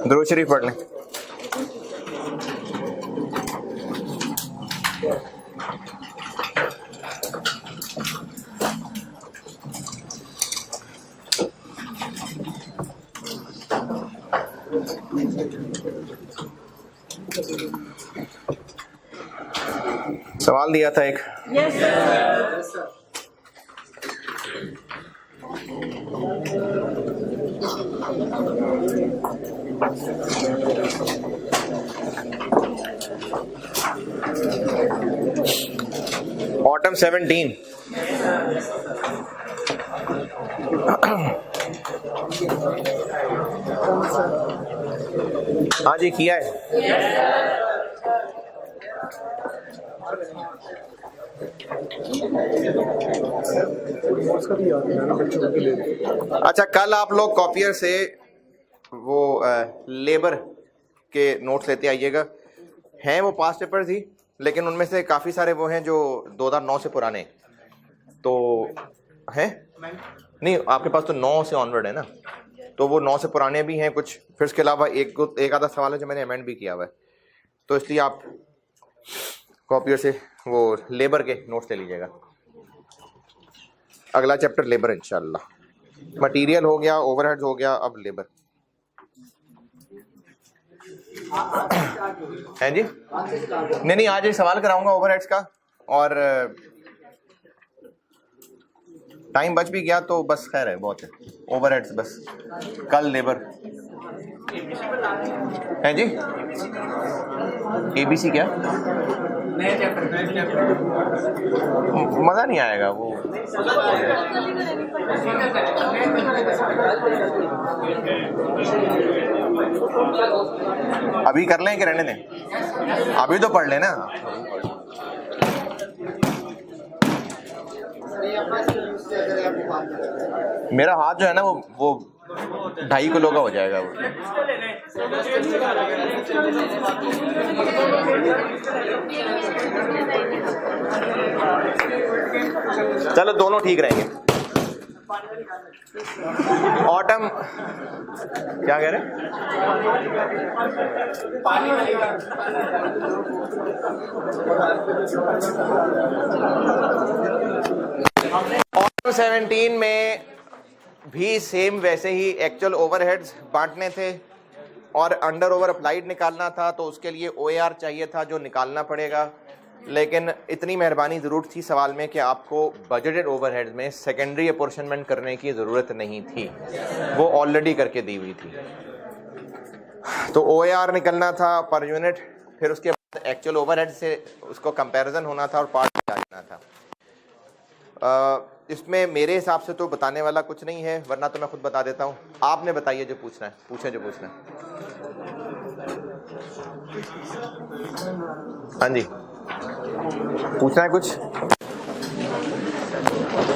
दुरूद शरीफ पढ़ लें। सवाल दिया था एक। Yes sir. ऑटम 17। हाँ जी किया है। अच्छा, कल आप लोग कॉपियर से वो लेबर के नोट्स लेते आइएगा। हैं वो पास्ट पेपर ही, लेकिन उनमें से काफ़ी सारे वो हैं जो 2009 से पुराने तो हैं नहीं। आपके पास तो 9 से ऑनवर्ड है ना, तो वो 9 से पुराने भी हैं कुछ। फिर इसके अलावा एक आधा सवाल है जो मैंने अमेंड भी किया हुआ है, तो इसलिए आप कॉपियर से वो लेबर के नोट्स ले लीजिएगा। अगला चैप्टर लेबर इंशाल्लाह। मटेरियल हो गया, ओवरहेड्स हो गया, अब लेबर है जी। नहीं आज एक सवाल कराऊंगा ओवरहेड्स का, और टाइम बच भी गया तो बस खैर है, बहुत है। ओवरहेड्स बस, कल लेबर है जी। एबीसी क्या मजा नहीं आएगा वो। अभी कर लें कि रहने दें? अभी तो पढ़ लेना। मेरा हाथ जो है ना वो 2.5 किलो का हो जाएगा वो। चलो दोनों ठीक रहेंगे। ऑटम क्या कह रहे हैं? ऑटम 17 में भी सेम वैसे ही एक्चुअल ओवरहेड्स बांटने थे और अंडर ओवर अप्लाइड निकालना था, तो उसके लिए ओएआर चाहिए था जो निकालना पड़ेगा। लेकिन इतनी मेहरबानी ज़रूर थी सवाल में कि आपको बजटेड ओवरहेड्स में सेकेंडरी अपोर्शनमेंट करने की ज़रूरत नहीं थी, वो ऑलरेडी करके दी हुई थी। तो ओएआर निकलना था पर यूनिट, फिर उसके बाद एक्चुअल ओवरहेड से उसको कंपैरिजन होना था और पार्ट निकालना था। इसमें मेरे हिसाब से तो बताने वाला कुछ नहीं है, वरना तो मैं खुद बता देता हूँ। आपने बताइए जो पूछना है, पूछे जो पूछना है। हाँ जी, पूछना है कुछ?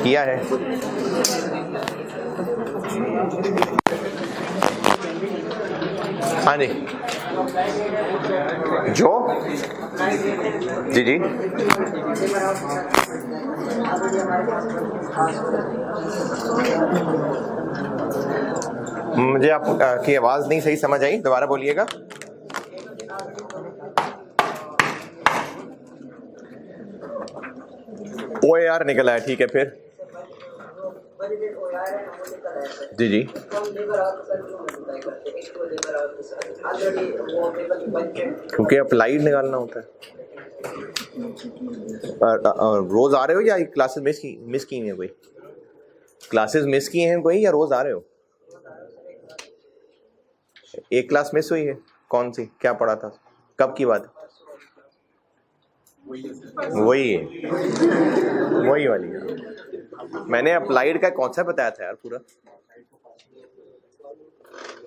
किया है? हाँ जी, जो जी जी मुझे आपकी आवाज नहीं सही समझ आई, दोबारा बोलिएगा। ओएआर निकला है, ठीक है, फिर जी जी क्योंकि अप्लाइड निकालना होता है। रोज आ रहे हो या क्लासेस मिस की हैं? कोई क्लासेस मिस की हैं कोई, या रोज आ रहे हो? एक क्लास मिस हुई है, कौन सी, क्या पढ़ा था, कब की बात? वही है, वही वाली है। मैंने अप्लाइड का कॉन्सेप्ट बताया था यार पूरा।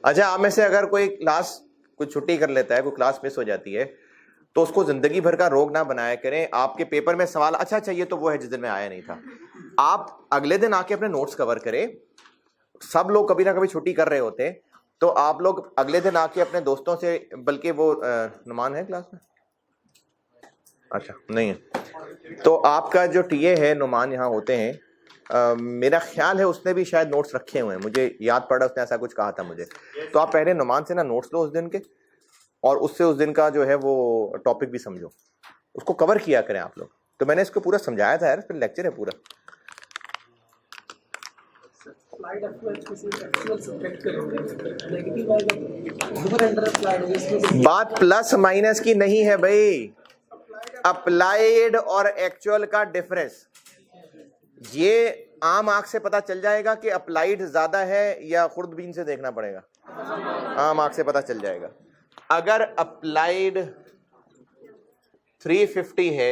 अच्छा, आप में से अगर कोई क्लास कुछ छुट्टी कर लेता है, कोई क्लास मिस हो जाती है, तो उसको जिंदगी भर का रोग ना बनाया करें। आपके पेपर में सवाल अच्छा चाहिए तो वो है जिस दिन में आया नहीं था, आप अगले दिन आके अपने नोट्स कवर करें। सब लोग कभी ना कभी छुट्टी कर रहे होते हैं, तो आप लोग अगले दिन आके अपने दोस्तों से, बल्कि वो नुमान है क्लास में? अच्छा नहीं है, तो आपका जो टीए है नुमान यहाँ होते हैं, मेरा ख्याल है उसने भी शायद नोट्स रखे हुए हैं, मुझे याद पड़ा उसने ऐसा कुछ कहा था मुझे। तो आप पहले नुमान से ना नोट्स लो उस दिन के, और उससे उस दिन का जो है वो टॉपिक भी समझो, उसको कवर किया करें आप लोग। तो मैंने इसको पूरा समझाया था यार, फिर लेक्चर है पूरा। बात प्लस माइनस की नहीं है भाई, अप्लाइड और एक्चुअल का डिफरेंस। ये आम आंख से पता चल जाएगा कि अप्लाइड ज्यादा है या खुर्दबीन से देखना पड़ेगा? आम आंख से पता चल जाएगा। अगर अप्लाइड 350 है,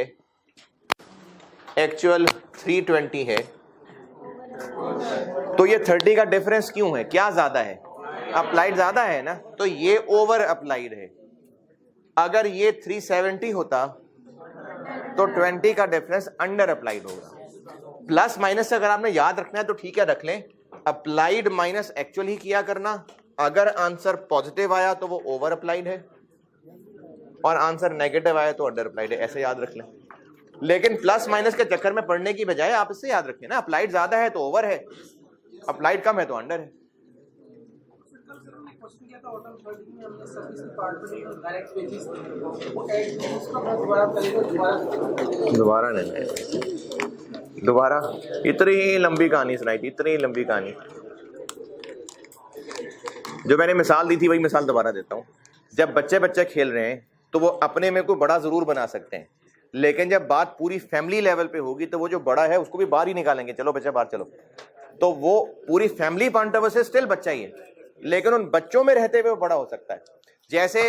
एक्चुअल 320 है, तो ये 30 का डिफरेंस क्यों है? क्या ज्यादा है? अप्लाइड ज्यादा है ना, तो ये ओवर अप्लाइड है। अगर ये 370 होता तो 20 का डिफरेंस अंडर अप्लाइड होगा। प्लस माइनस अगर आपने याद रखना है तो ठीक है, रख लें। अप्लाइड माइनस एक्चुअल ही किया करना। अगर आंसर पॉजिटिव आया तो वो ओवर अप्लाइड है, और आंसर नेगेटिव आया तो अंडर अप्लाइड है, ऐसे याद रख लें। लेकिन प्लस माइनस के चक्कर में पढ़ने की बजाय आप इससे याद रखें ना, अप्लाइड ज्यादा है तो ओवर है, अप्लाइड कम है तो अंडर है। दोबारा नहीं, दोबारा इतनी लंबी कहानी सुनाई थी, इतनी लंबी कहानी। जो मैंने मिसाल दी थी वही मिसाल दोबारा देता हूँ। जब बच्चे बच्चे खेल रहे हैं तो वो अपने में कोई बड़ा जरूर बना सकते हैं, लेकिन जब बात पूरी फैमिली लेवल पे होगी तो वो जो बड़ा है उसको भी बाहर ही निकालेंगे, चलो बच्चा बाहर चलो। तो वो पूरी फैमिली पॉइंट ऑफ व्यू से स्टिल बच्चा ही है, लेकिन उन बच्चों में रहते हुए वो बड़ा हो सकता है। जैसे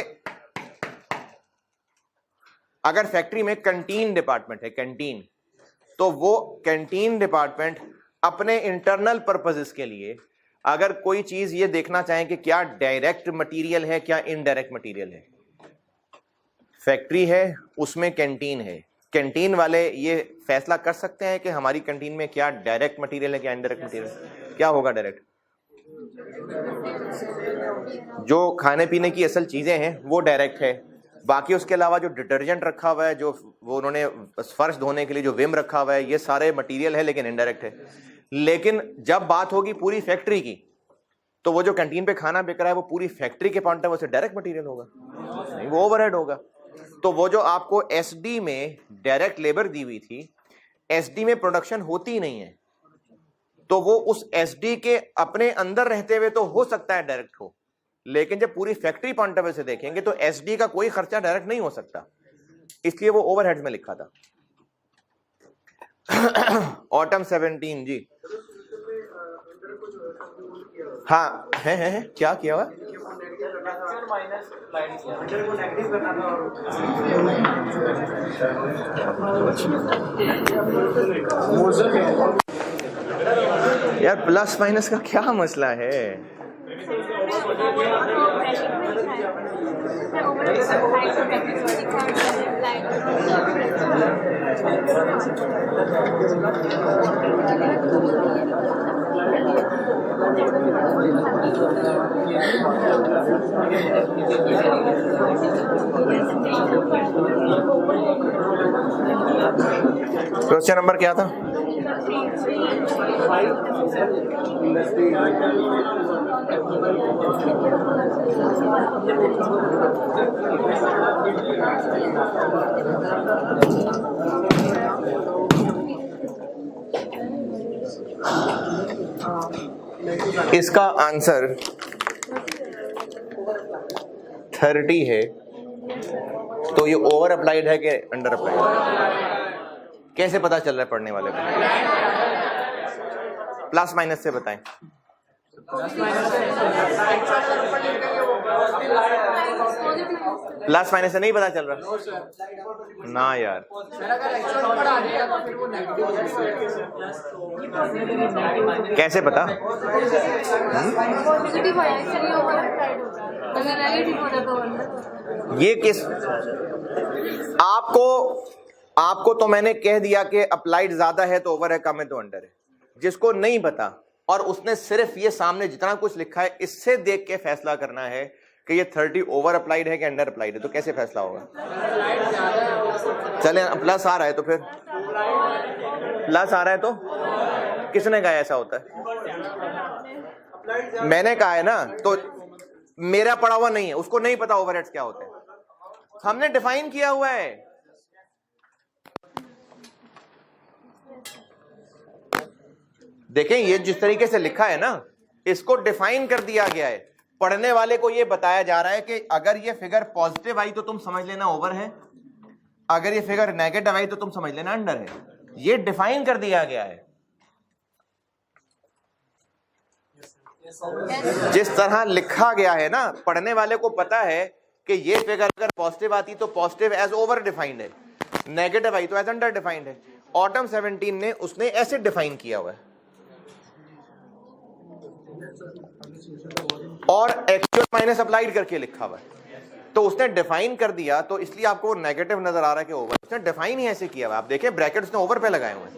अगर फैक्ट्री में कैंटीन डिपार्टमेंट है, कैंटीन, तो वो कैंटीन डिपार्टमेंट अपने इंटरनल पर्पसेस के लिए अगर कोई चीज ये देखना चाहें कि क्या डायरेक्ट मटेरियल है क्या इनडायरेक्ट मटेरियल है, फैक्ट्री है उसमें कैंटीन है, कैंटीन वाले ये फैसला कर सकते हैं कि हमारी कैंटीन में क्या डायरेक्ट मटेरियल है क्या इनडायरेक्ट मटेरियल। क्या होगा डायरेक्ट? जो खाने पीने की असल चीजें हैं वो डायरेक्ट है, बाकी उसके अलावा जो डिटर्जेंट रखा हुआ है, जो वो उन्होंने फर्श धोने के लिए जो विम रखा हुआ है, ये सारे मटेरियल है लेकिन इनडायरेक्ट है। लेकिन जब बात होगी पूरी फैक्ट्री की, तो वो जो कैंटीन पे खाना बिक रहा है वो पूरी फैक्ट्री के पॉइंट ऑफ व्यू से डायरेक्ट मटेरियल होगा, नहीं वो ओवरहेड होगा। तो वो जो आपको एसडी में डायरेक्ट लेबर दी हुई थी, एसडी में प्रोडक्शन होती नहीं है, तो वो उस एसडी के अपने अंदर रहते हुए तो हो सकता है डायरेक्ट हो, लेकिन जब पूरी फैक्ट्री पॉइंट ऑफ व्यू से देखेंगे तो एसडी का कोई खर्चा डायरेक्ट नहीं हो सकता, इसलिए वो ओवरहेड्स में लिखा था। ऑटम 17 जी हाँ है क्या किया हुआ? यार प्लस माइनस का क्या मसला है? क्वेश्चन नंबर क्या था? इसका आंसर 30 है, तो ये ओवर अप्लाइड है कि अंडर अप्लाइड? कैसे पता चल रहा है पढ़ने वाले को? प्लस माइनस से बताएं। प्लस माइनस से नहीं पता चल रहा ना यार। कैसे पता? ये किस आपको तो मैंने कह दिया कि अप्लाइड ज्यादा है तो ओवर है, कम है तो अंडर है। जिसको नहीं पता और उसने सिर्फ ये सामने जितना कुछ लिखा है इससे देख के फैसला करना है कि ये 30 ओवर अप्लाइड है कि अंडर अप्लाइड है, तो कैसे फैसला होगा? चले प्लस आ रहा है तो फिर प्लस आ रहा है तो किसने कहा ऐसा होता है? मैंने कहा है ना, तो मेरा पढ़ा हुआ नहीं है, उसको नहीं पता ओवरहेड्स क्या होते हैं। हमने डिफाइन किया हुआ है। देखें ये जिस तरीके से लिखा है ना, इसको डिफाइन कर दिया गया है। पढ़ने वाले को ये बताया जा रहा है कि अगर ये फिगर पॉजिटिव आई तो तुम समझ लेना ओवर है, अगर ये फिगर नेगेटिव आई तो तुम समझ लेना अंडर है। ये डिफाइन कर दिया गया है। जिस तरह लिखा गया है ना, पढ़ने वाले को पता है कि ये फिगर अगर पॉजिटिव आती तो पॉजिटिव एज ओवर डिफाइंड है, नेगेटिव आई तो एज अंडर डिफाइंड है। ऑटम 17 ने उसने ऐसे डिफाइन किया हुआ है और एक्चुअल माइनस अप्लाइड करके लिखा हुआ है। तो उसने डिफाइन कर दिया, तो इसलिए आपको नेगेटिव नजर आ रहा है कि ओवर। उसने डिफाइन ही ऐसे किया हुआ है। आप देखें ब्रैकेट्स ने ओवर पे लगाए हुए हैं।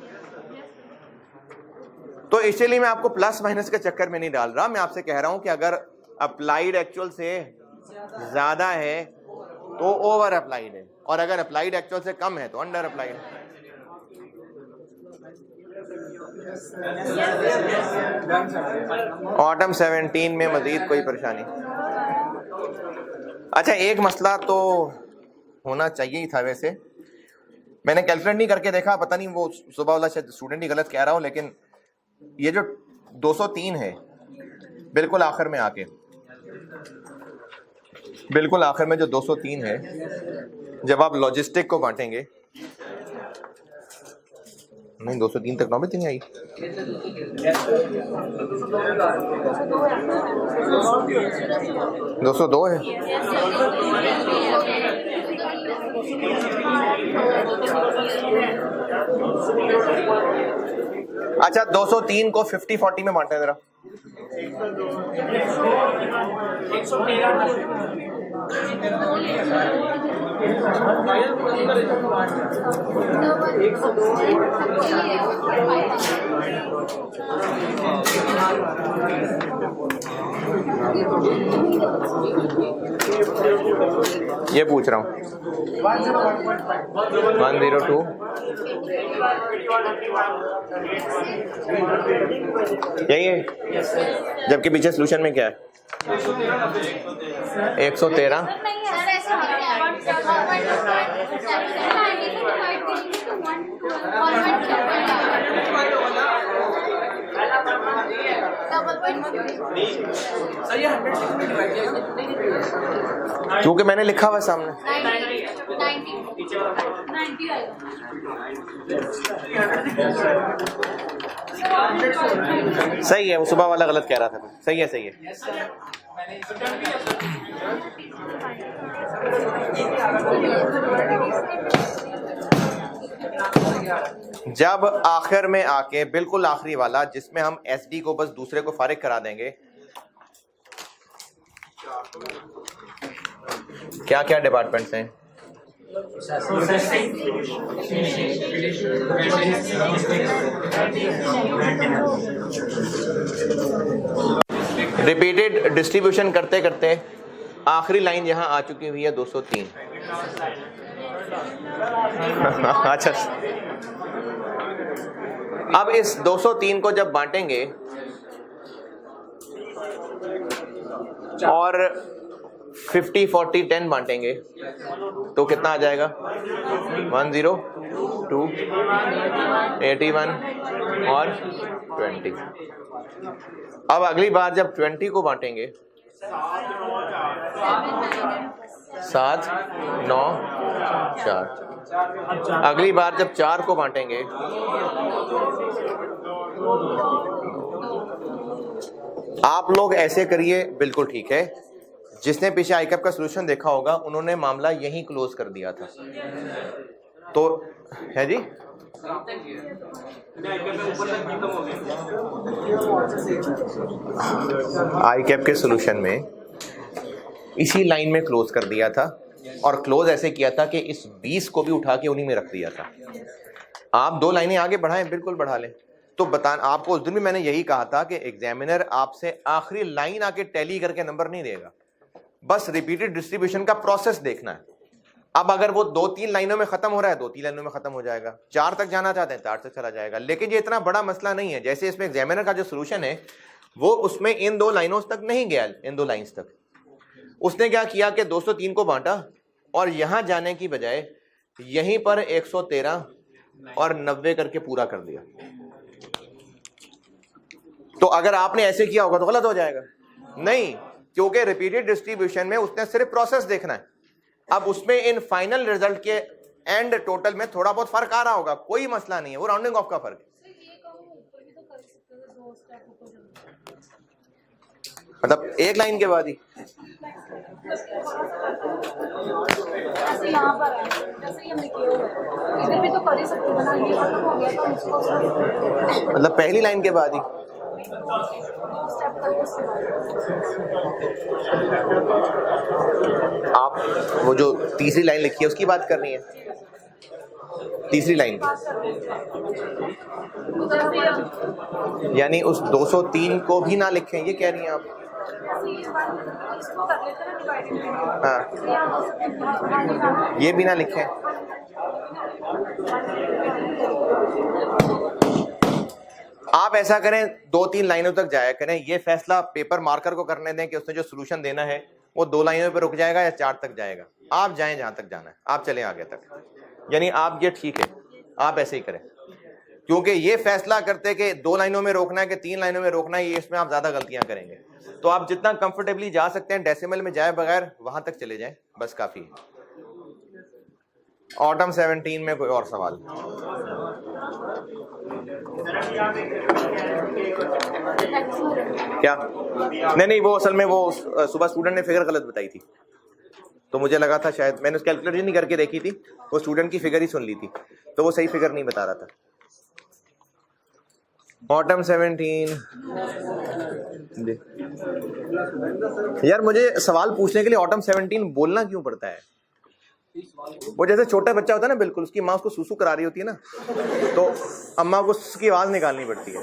तो इसीलिए मैं आपको प्लस माइनस के चक्कर में नहीं डाल रहा। मैं आपसे कह रहा हूं कि अगर अप्लाइड एक्चुअल से ज्यादा है तो ओवर अप्लाइड है, और अगर अप्लाइड एक्चुअल से कम है तो अंडर अप्लाइड है। ऑटम 17 में मजीद कोई परेशानी? अच्छा, एक मसला तो होना चाहिए ही था। वैसे मैंने कैलकुलेट नहीं करके देखा, पता नहीं वो सुबह वाला शायद स्टूडेंट ही गलत कह रहा हो, लेकिन ये जो 203 है बिल्कुल आखिर में आके, बिल्कुल आखिर में जो 203 है, जब आप लॉजिस्टिक को बांटेंगे, नहीं 203 तक नौबत नहीं आई। 202 है। अच्छा, 203 को 50-40 में बांटे जरा। ये पूछ रहा हूँ 102 यही है, जबकि पीछे सोल्यूशन में क्या है 113। क्योंकि मैंने लिखा हुआ सामने। सही है, वो सुबह वाला गलत कह रहा था। सही है, सही है। जब आखिर में आके बिल्कुल आखिरी वाला, जिसमें हम एसडी को बस दूसरे को फारिग करा देंगे, क्या क्या डिपार्टमेंट्स हैं? रिपीटेड डिस्ट्रीब्यूशन करते करते आखिरी लाइन यहां आ चुकी हुई है 203। अच्छा, अब इस 203 को जब बांटेंगे और 50-40-10 बांटेंगे तो कितना आ जाएगा 102, 81 और 20। अब अगली बार जब 20 को बांटेंगे 7, 9, 4। अगली बार जब 4 को बांटेंगे आप लोग ऐसे करिए, बिल्कुल ठीक है। जिसने पीछे आईकैप का सॉल्यूशन देखा होगा उन्होंने मामला यहीं क्लोज कर दिया था। तो है जी, आईकैप के सॉल्यूशन में इसी लाइन में क्लोज कर दिया था, और क्लोज ऐसे किया था कि इस 20 को भी उठा के उन्हीं में रख दिया था। आप 2 लाइनें आगे बढ़ाएं, बिल्कुल बढ़ा लें। तो आपको उस दिन भी मैंने यही कहा था कि एग्जामिनर आपसे आखिरी लाइन आके टैली करके नंबर नहीं देगा, बस रिपीटेड डिस्ट्रीब्यूशन का प्रोसेस देखना है। अब अगर वो 2-3 लाइनों में खत्म हो रहा है 2-3 लाइनों में खत्म हो जाएगा, 4 तक जाना चाहते हैं 4 तक चला जाएगा। लेकिन ये इतना बड़ा मसला नहीं है, जैसे इसमें एग्जामिनर का जो सोल्यूशन है वो उसमें इन 2 लाइनों तक नहीं गया, इन 2 लाइंस तक। उसने क्या किया कि 203 को बांटा और यहां जाने की बजाय यहीं पर 113 और 90 करके पूरा कर दिया। तो अगर आपने ऐसे किया होगा तो गलत हो जाएगा। नहीं, क्योंकि रिपीटेड डिस्ट्रीब्यूशन में उसने सिर्फ प्रोसेस देखना है। अब उसमें इन फाइनल रिजल्ट के एंड टोटल में थोड़ा बहुत फर्क आ रहा होगा, कोई मसला नहीं है, वो राउंडिंग ऑफ का फर्क है। मतलब एक लाइन के बाद ही ऐसे यहाँ पर है, जैसे ये हमने किया हुआ है, इधर भी तो कर ही सकते हैं ना, ये खत्म हो गया तो उसको मतलब पहली लाइन के बाद ही। 2 स्टेप तक उसके आप वो जो तीसरी लाइन लिखी है उसकी बात कर रही है, तीसरी लाइन यानी उस 203 को भी ना लिखें, ये कह रही हैं आप? इसको कर लेते हैं ना डिवाइडेड। हाँ, ये भी ना लिखें। आप ऐसा करें 2-3 लाइनों तक जाया करें, ये फैसला पेपर मार्कर को करने दें कि उसने जो सोल्यूशन देना है वो 2 लाइनों पे रुक जाएगा या 4 तक जाएगा। आप जाएं जहां तक जाना है, आप चलें आगे तक, यानी आप ये ठीक है, आप ऐसे ही करें। क्योंकि ये फैसला करते कि 2 लाइनों में रोकना है कि 3 लाइनों में रोकना है, ये इसमें आप ज्यादा गलतियां करेंगे। तो आप जितना कंफर्टेबली जा सकते हैं डेसिमल में जाए बगैर वहां तक चले जाएं, बस काफी है। ऑटम 17 में कोई और सवाल? क्या? नहीं, वो असल में वो सुबह स्टूडेंट ने फिगर गलत बताई थी, तो मुझे लगा था शायद, मैंने उसकी कैलकुलेशन नहीं करके देखी थी, वो स्टूडेंट की फिगर ही सुन ली थी, तो वो सही फिगर नहीं बता रहा था। ऑटम 17 यार, मुझे सवाल पूछने के लिए ऑटम 17 बोलना क्यों पड़ता है? वो जैसे छोटा बच्चा होता है ना, बिल्कुल उसकी माँ उसको सूसू करा रही होती है ना, तो अम्मा को उसकी आवाज निकालनी पड़ती है।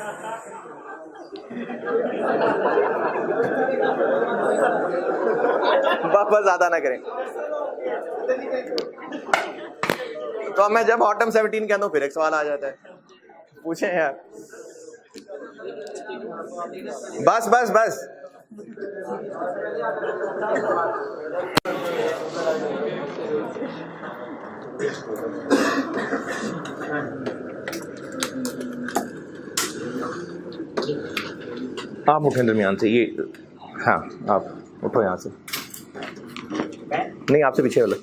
बस ज्यादा ना करें। तो अब मैं जब ऑटम 17 कहता हूँ फिर एक सवाल आ जाता है, पूछे यार। बस बस बस आप उठें दरमियान से, ये हाँ आप उठो यहाँ से, नहीं आपसे पीछे वाले,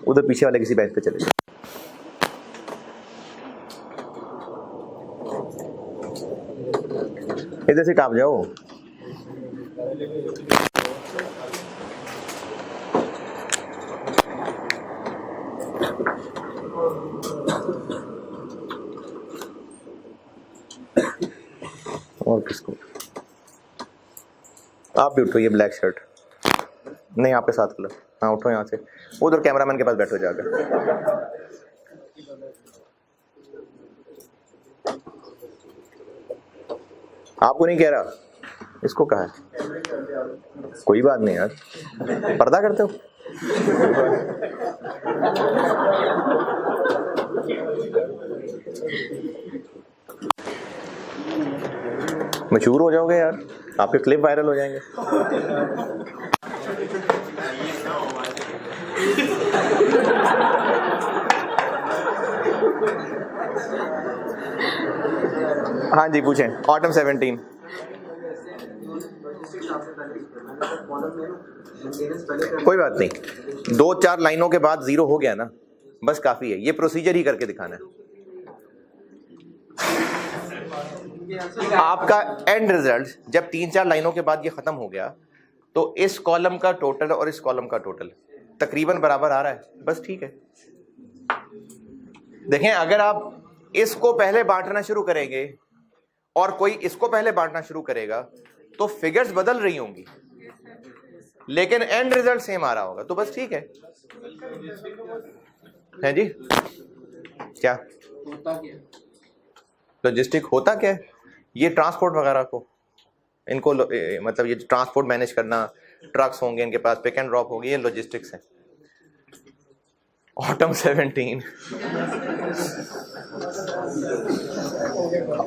उधर पीछे वाले किसी बेंच पे चले जाओ। इधर से टाप जाओ। और किसको? आप भी उठो, ये ब्लैक शर्ट नहीं आपके साथ कलर। हाँ उठो यहाँ से, उधर कैमरामैन के पास बैठो जाकर। आपको नहीं कह रहा, इसको कहा है। कोई बात नहीं यार, पर्दा करते हो। मशहूर हो जाओगे यार, आपके क्लिप वायरल हो जाएंगे। हाँ जी पूछें, ऑटम 17। कोई बात नहीं, 2-4 लाइनों के बाद 0 हो गया ना, बस काफी है। ये प्रोसीजर ही करके दिखाना है। आपका एंड रिजल्ट जब 3-4 लाइनों के बाद ये खत्म हो गया, तो इस कॉलम का टोटल और इस कॉलम का टोटल तकरीबन बराबर आ रहा है, बस ठीक है। देखें, अगर आप इसको पहले बांटना शुरू करेंगे और कोई इसको पहले बांटना शुरू करेगा तो फिगर्स बदल रही होंगी, लेकिन एंड रिजल्ट सेम आ रहा होगा, तो बस ठीक है जी। क्या लॉजिस्टिक होता क्या है? ये ट्रांसपोर्ट वगैरह को, इनको मतलब ये ट्रांसपोर्ट मैनेज करना, ट्रक्स होंगे इनके पास, पिक एंड ड्रॉप होगी, ये लॉजिस्टिक्स है। ऑटम 17,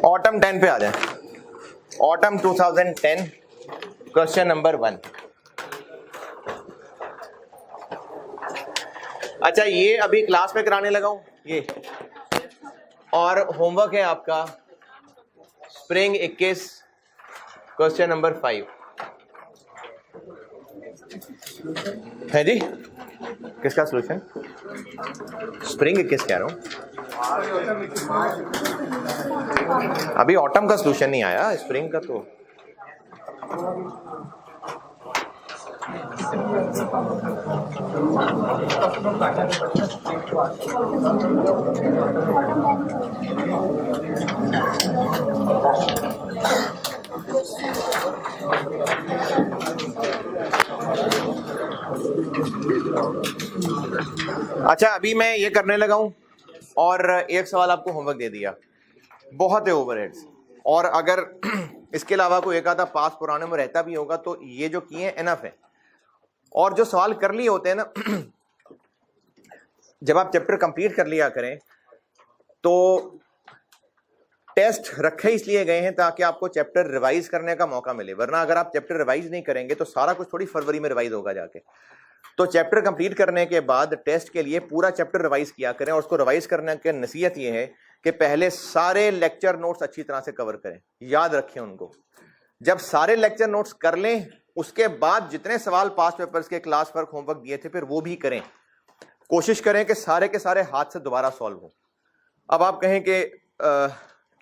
ऑटम 10 पे आ जाए। Autumn 2010, question number 1। अच्छा, ये अभी क्लास में कराने लगा हूं ये, और होमवर्क है आपका स्प्रिंग 21, क्वेश्चन नंबर 5 है जी। किसका सोल्यूशन? स्प्रिंग 21 कह रहा हूं, अभी ऑटम का सोल्यूशन नहीं आया, स्प्रिंग का तो। अच्छा, अभी मैं ये करने लगा हूं और एक सवाल आपको होमवर्क दे दिया, बहुत है ओवरहेड्स, और अगर इसके अलावा कोई एक आधा पास पुराने में रहता भी होगा तो ये जो किए एनफ है। और जो सवाल कर लिए होते हैं ना, जब आप चैप्टर कंप्लीट कर लिया करें तो टेस्ट रखे इसलिए गए हैं ताकि आपको चैप्टर रिवाइज करने का मौका मिले, वरना अगर आप चैप्टर रिवाइज नहीं करेंगे तो सारा कुछ थोड़ी फरवरी में रिवाइज होगा जाके। तो चैप्टर कंप्लीट करने के बाद टेस्ट के लिए पूरा चैप्टर रिवाइज किया करें, और उसको रिवाइज करने की नसीहत ये है कि पहले सारे लेक्चर नोट्स अच्छी तरह से कवर करें, याद रखें उनको। जब सारे लेक्चर नोट्स कर लें उसके बाद जितने सवाल पास्ट पेपर्स के क्लास वर्क होमवर्क दिए थे फिर वो भी करें, कोशिश करें कि सारे के सारे हाथ से दोबारा सॉल्व हो। अब आप कहें कि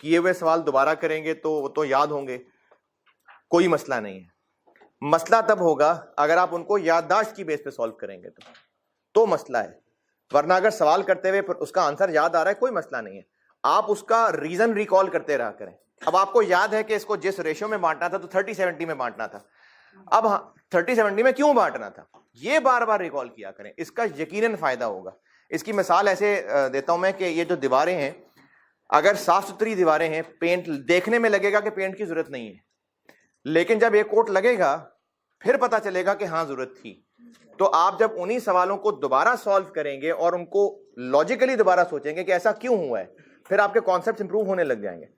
किए हुए सवाल दोबारा करेंगे तो याद होंगे, कोई मसला नहीं है। मसला तब होगा अगर आप उनको याददाश्त की बेस पे सॉल्व करेंगे तो मसला है, वरना अगर सवाल करते हुए उसका आंसर याद आ रहा है कोई मसला नहीं है, आप उसका रीजन रिकॉल करते रहा करें। अब आपको याद है कि इसको जिस रेशियो में बांटना था तो 30-70 में बांटना था, अब 30-70 में क्यों बांटना था ये बार बार रिकॉल किया करें, इसका यकीनन फायदा होगा। इसकी मिसाल ऐसे देता हूं मैं कि ये जो दीवारें हैं, अगर साफ सुथरी दीवारें हैं, पेंट देखने में लगेगा कि पेंट की जरूरत नहीं है, लेकिन जब एक कोट लगेगा फिर पता चलेगा कि हाँ जरूरत थी। तो आप जब उन्हीं सवालों को दोबारा सॉल्व करेंगे और उनको लॉजिकली दोबारा सोचेंगे कि ऐसा क्यों हुआ है, फिर आपके कॉन्सेप्ट इंप्रूव होने लग जाएंगे।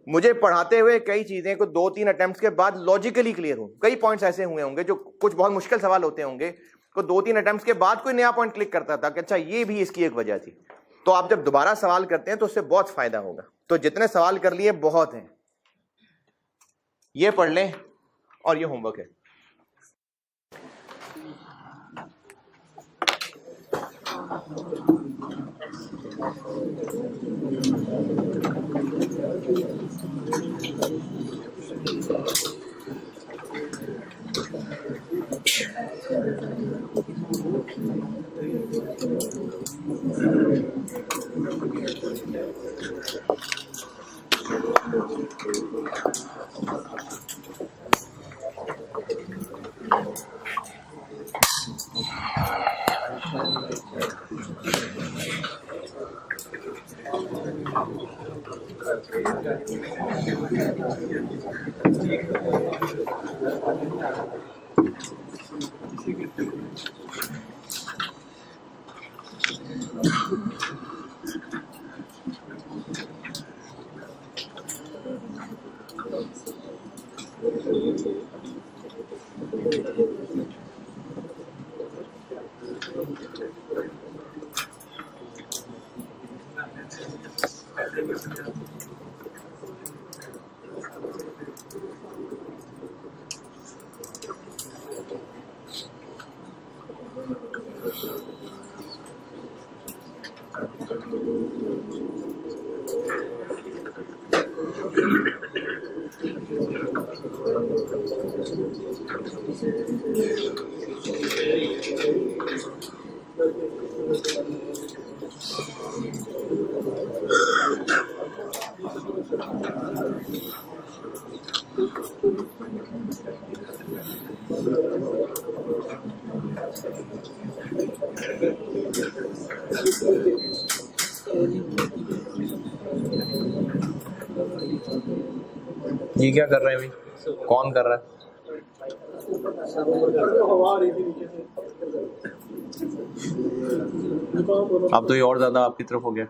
मुझे पढ़ाते हुए कई चीजें को 2-3 अटेम्प्ट्स के बाद लॉजिकली क्लियर हो, कई पॉइंट्स ऐसे हुए होंगे जो कुछ बहुत मुश्किल सवाल होते होंगे, को 2-3 अटेम्प्ट्स के बाद कोई नया पॉइंट क्लिक करता था कि अच्छा ये भी इसकी एक वजह थी। तो आप जब दोबारा सवाल करते हैं तो उससे बहुत फायदा होगा। तो जितने सवाल कर लिए बहुत हैं, ये पढ़ लें और ये होमवर्क है। ये क्या कर रहे हैं अभी? कौन कर रहा है? अब तो ये और ज्यादा आपकी तरफ हो गया।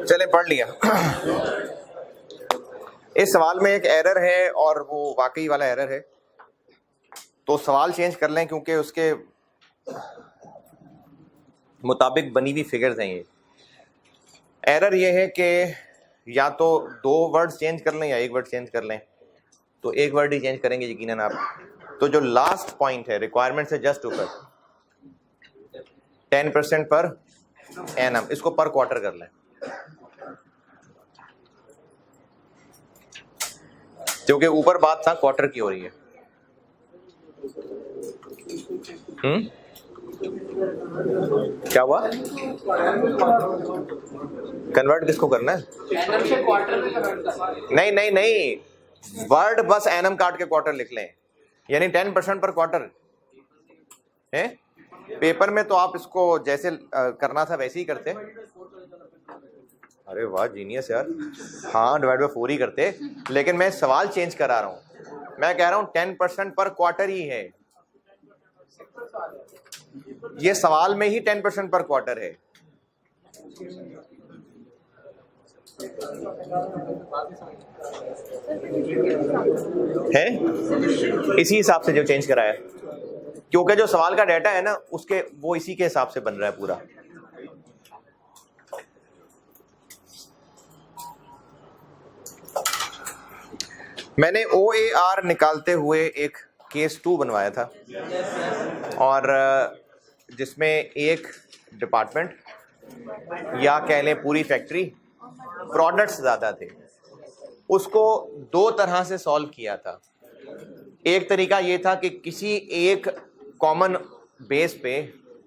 चलें, पढ़ लिया। इस सवाल में एक एरर है और वो वाकई वाला एरर है, तो सवाल चेंज कर लें क्योंकि उसके मुताबिक बनी हुई फिगर्स हैं। ये एरर ये है कि या तो 2 वर्ड चेंज कर लें या 1 वर्ड चेंज कर लें, तो 1 वर्ड ही चेंज करेंगे यकीनन आप। तो जो लास्ट पॉइंट है रिक्वायरमेंट से जस्ट ऊपर 10% पर एनम, इसको पर क्वार्टर कर लें, क्योंकि ऊपर बात था क्वार्टर की हो रही है। क्या हुआ? कन्वर्ट किसको करना है? नहीं नहीं नहीं, वर्ड बस एनम काट के क्वार्टर लिख लें, यानी 10% पर क्वार्टर है। पेपर में तो आप इसको जैसे करना था वैसे ही करते। अरे वाह जीनियस यार, हाँ डिवाइड बाय 4 ही करते, लेकिन मैं सवाल चेंज करा रहा हूं। मैं कह रहा हूं 10% पर क्वार्टर ही है, ये सवाल में ही 10% पर क्वार्टर है। इसी हिसाब से जो चेंज कराया, क्योंकि जो सवाल का डाटा है ना उसके वो इसी के हिसाब से बन रहा है पूरा। मैंने OAR निकालते हुए एक केस 2 बनवाया था, और जिसमें एक डिपार्टमेंट या कह लें पूरी फैक्ट्री प्रोडक्ट्स ज़्यादा थे। उसको 2 तरह से सॉल्व किया था। एक तरीका ये था कि किसी एक कॉमन बेस पे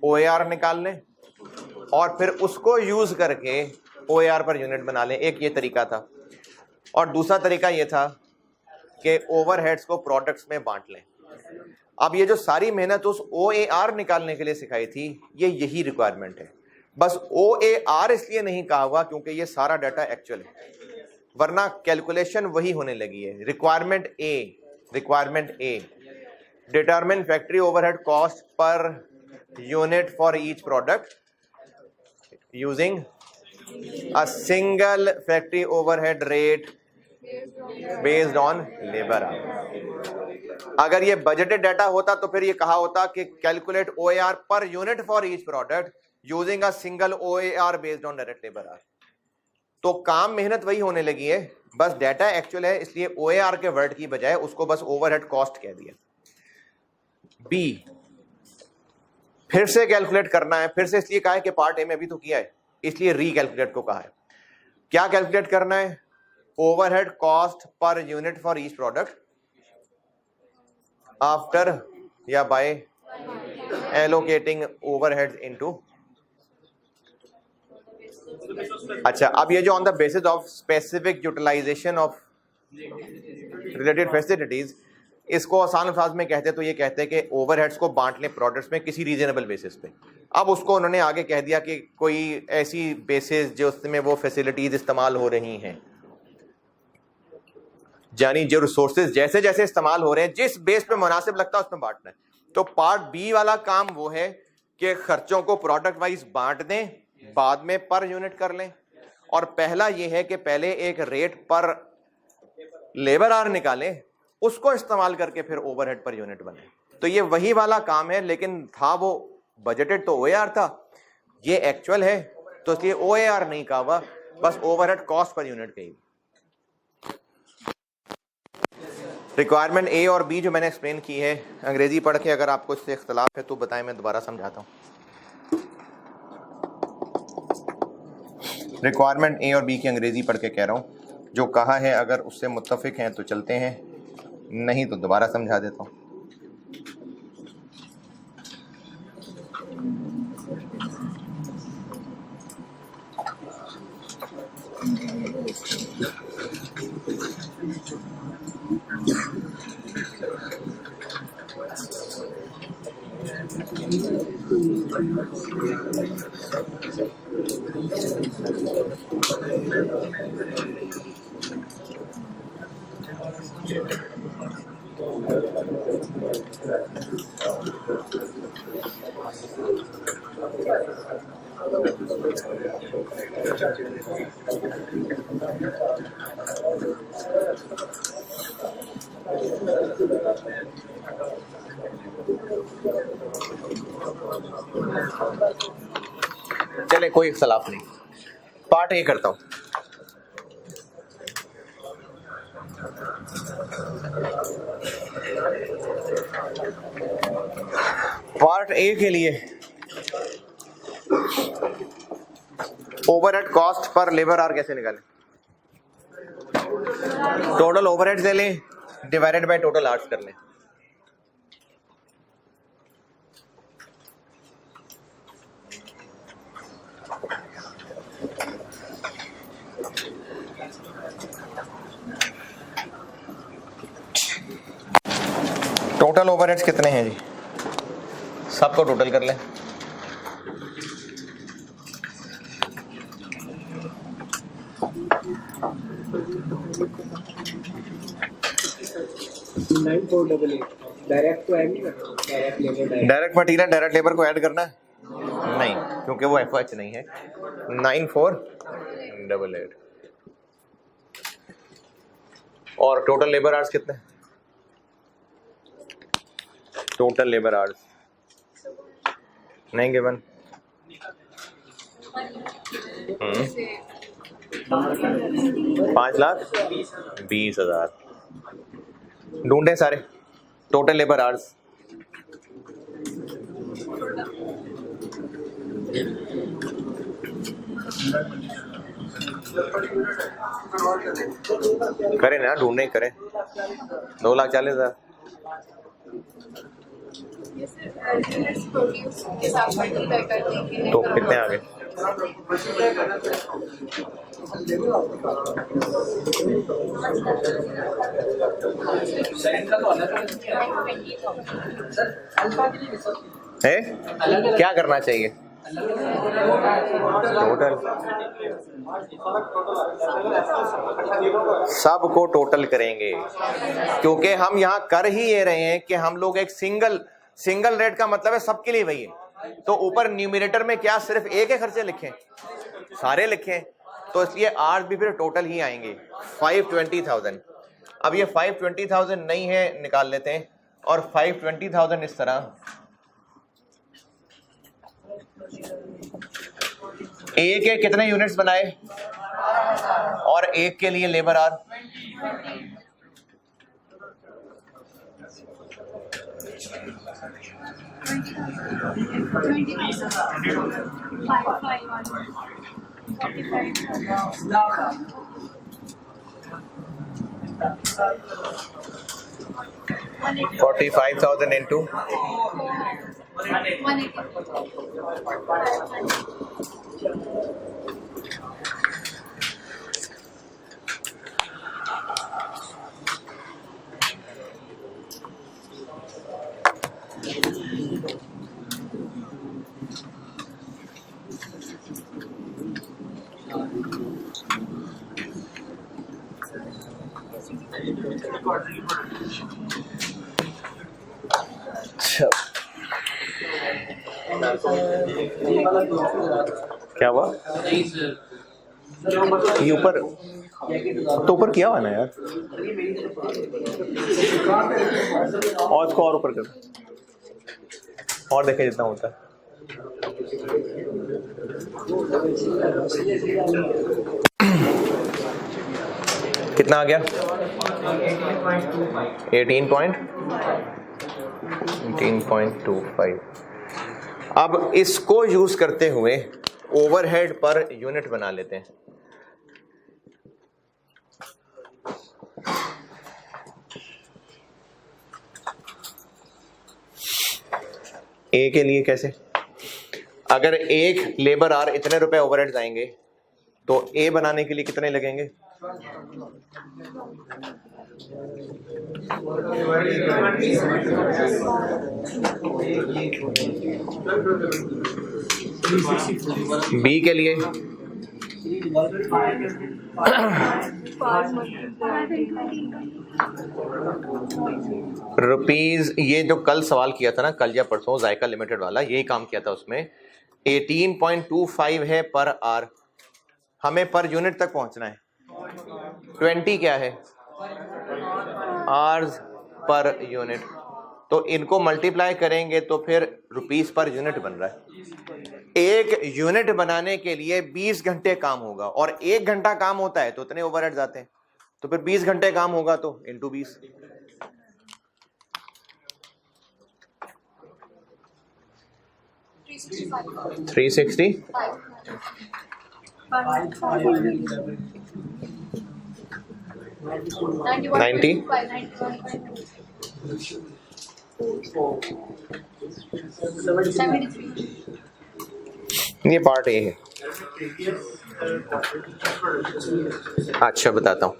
OAR निकाल लें और फिर उसको यूज़ करके OAR पर यूनिट बना लें, एक ये तरीका था। और दूसरा तरीका ये था कि ओवरहेड्स को प्रोडक्ट्स में बांट लें। अब ये जो सारी मेहनत उस OAR निकालने के लिए सिखाई थी, ये यही रिक्वायरमेंट है। बस OAR इसलिए नहीं कहा हुआ क्योंकि ये सारा डाटा एक्चुअल है, वरना कैलकुलेशन वही होने लगी है। Requirement A determine factory overhead cost per unit for each product using a single factory overhead rate based on labour our. अगर ये बजटेड डाटा होता तो फिर ये कहा होता कि कैलकुलेट OAR पर unit for each product using a single OAR based on direct labour our. तो काम मेहनत वही होने लगी है, बस डाटा एक्चुअल है, इसलिए OAR के वर्ड की बजाय उसको बस ओवरहेड कॉस्ट कह दिया। बी फिर से कैलकुलेट करना है, फिर से इसलिए कहा है कि पार्ट ए में अभी तो किया है, इसलिए रीकैलकुलेट को कहा है। क्या कैलकुलेट करना है? Overhead cost per unit for each product after या बाय एलोकेटिंग ओवरहेड्स इनटू। अच्छा, अब ये जो on the basis of specific utilization of related facilities, इसको आसान अल्फाज में कहते तो ये कहते हैं कि ओवरहेड्स को बांट लें प्रोडक्ट्स में किसी रीजनेबल बेसिस पे। अब उसको उन्होंने आगे कह दिया कि कोई ऐसी बेसिस जो उसमें वो फैसिलिटीज इस्तेमाल हो रही हैं, यानी जो रिसोर्सेज जैसे जैसे इस्तेमाल हो रहे हैं जिस बेस पे मुनासिब लगता है उसमें बांटना है। तो पार्ट बी वाला काम वो है कि खर्चों को प्रोडक्ट वाइज बांट दें, बाद में पर यूनिट कर लें। और पहला ये है कि पहले एक रेट पर लेबर आवर निकालें, उसको इस्तेमाल करके फिर ओवरहेड पर यूनिट बने। तो ये वही वाला काम है, लेकिन था वो बजटेड तो OAR था, ये एक्चुअल है तो इसलिए OAR नहीं कहा हुआ, बस ओवरहेड कॉस्ट पर यूनिट कही। रिक्वायरमेंट ए और बी जो मैंने एक्सप्लेन की है, अंग्रेजी पढ़ के अगर आपको इससे इख्तलाफ है तो बताएं, मैं दोबारा समझाता हूँ। रिक्वायरमेंट ए और बी की अंग्रेजी पढ़ के कह रहा हूँ, जो कहा है अगर उससे मुत्तफिक हैं तो चलते हैं, नहीं तो दोबारा समझा देता हूँ। चले, कोई इख्तलाफ नहीं। पार्ट ए करता हूं। पार्ट ए के लिए ओवरहेड कॉस्ट पर लेबर आवर कैसे निकालें? टोटल ओवरहेड ले लें, डिवाइडेड बाय टोटल आवर्स कर लें। टोटल ओवरहेड्स कितने हैं जी? सबको टोटल कर लें। डायरेक्ट को ऐड नहीं करना, direct labour direct material direct labour को ऐड करना है? नहीं, क्योंकि वो FOH नहीं है। 9488 और टोटल लेबर आवर्स कितने? टोटल लेबर आवर्स नहीं गिवन। 5,20,000 ढूंढे सारे टोटल लेबर आवर्स। करें ना, ढूंढने करें। 2,40,000 तो कितने आ गए? है क्या करना चाहिए? टोटल सब को टोटल करेंगे, क्योंकि हम यहाँ कर ही ये रहे हैं कि हम लोग एक सिंगल रेट का मतलब है सबके लिए वही है। तो ऊपर न्यूमरेटर में क्या सिर्फ एक के खर्चे लिखें? सारे लिखें, तो इसलिए आर्स भी फिर टोटल ही आएंगे। 520,000। अब ये 520,000 नहीं है, निकाल लेते हैं। और 520,000 इस तरह, एक के कितने यूनिट्स बनाए और एक के लिए लेबर आर? $45,000 into 180। अच्छा, क्या हुआ? ये ऊपर तो ऊपर किया हुआ ना यार, और इसको और ऊपर कर, और देखे जितना होता है। कितना आ गया? 18.25। अब इसको यूज करते हुए ओवरहेड पर यूनिट बना लेते हैं। ए के लिए कैसे? अगर एक लेबर आर इतने रुपए ओवरहेड्स आएंगे तो ए बनाने के लिए कितने लगेंगे? बी के लिए रुपीज, ये जो कल सवाल किया था ना, कल या परसों, जायका लिमिटेड वाला, यही काम किया था उसमें। 18.25 है पर आर, हमें पर यूनिट तक पहुंचना है। 20 क्या है? Hours per unit. तो इनको मल्टीप्लाई करेंगे तो फिर रुपीस पर यूनिट बन रहा है। एक यूनिट बनाने के लिए 20 घंटे काम होगा, और 1 घंटा काम होता है तो इतने ओवरहेड्स आते हैं, तो फिर 20 घंटे काम होगा तो इंटू 20। थ्री 90। ये पार्ट ए है। अच्छा बताता हूं।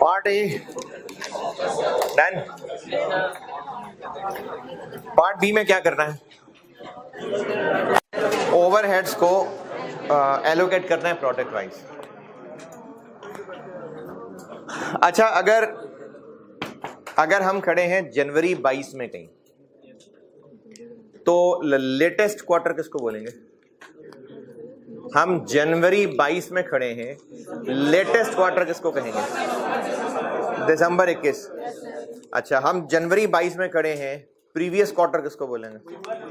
Part A done. Part B में क्या करना है? ओवरहेड्स को एलोकेट करना है प्रोडक्ट वाइज। अच्छा, अगर हम खड़े हैं जनवरी 22 में कहीं, तो लेटेस्ट क्वार्टर किसको बोलेंगे? हम जनवरी 22 में खड़े हैं, लेटेस्ट क्वार्टर किसको कहेंगे? दिसंबर 21। अच्छा, हम जनवरी 22 में खड़े हैं, प्रीवियस क्वार्टर किसको बोलेंगे?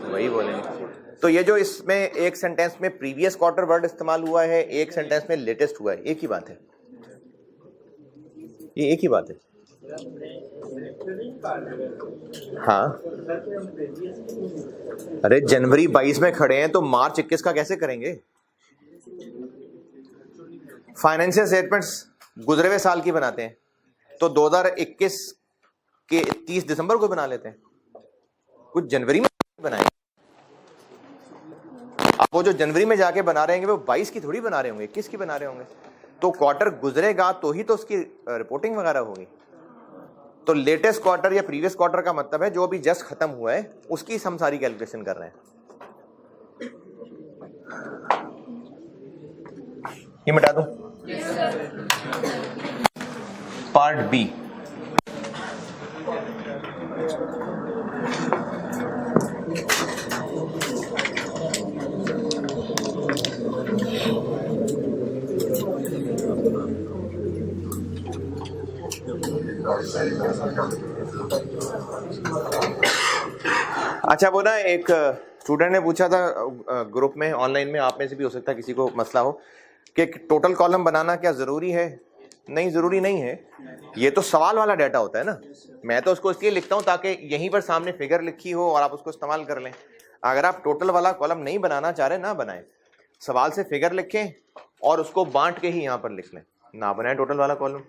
वही बोलेंगे। तो ये जो इसमें एक सेंटेंस में प्रीवियस क्वार्टर वर्ड इस्तेमाल हुआ है, एक सेंटेंस में लेटेस्ट हुआ है, एक ही बात है, ये एक ही बात है। हाँ, अरे जनवरी 22 में खड़े हैं तो मार्च 21 का कैसे करेंगे? फाइनेंशियल स्टेटमेंट्स गुजरे हुए साल की बनाते हैं तो 2021 के 30 दिसंबर को बना लेते हैं, कुछ जनवरी में बनाए। अब वो जो जनवरी में जाके बना रहे होंगे वो 22 की थोड़ी बना रहे होंगे, 21 की बना रहे होंगे। तो क्वार्टर गुजरेगा तो ही तो उसकी रिपोर्टिंग वगैरह होगी। तो लेटेस्ट क्वार्टर या प्रीवियस क्वार्टर का मतलब है जो अभी जस्ट खत्म हुआ है उसकी हम सारी कैलकुलेशन कर रहे हैं। ये मिटा दूं? पार्ट बी, अच्छा वो ना एक स्टूडेंट ने पूछा था ग्रुप में, ऑनलाइन में, आप में से भी हो सकता है किसी को मसला हो कि टोटल कॉलम बनाना क्या जरूरी है? नहीं, जरूरी नहीं है। ये तो सवाल वाला डाटा होता है ना, मैं तो उसको इसलिए लिखता हूं ताकि यहीं पर सामने फिगर लिखी हो और आप उसको इस्तेमाल कर लें। अगर आप टोटल वाला कॉलम नहीं बनाना चाह रहे, ना बनाएं, सवाल से फिगर लिखें और उसको बांट के ही यहां पर लिख लें, ना बनाएं टोटल वाला कॉलम।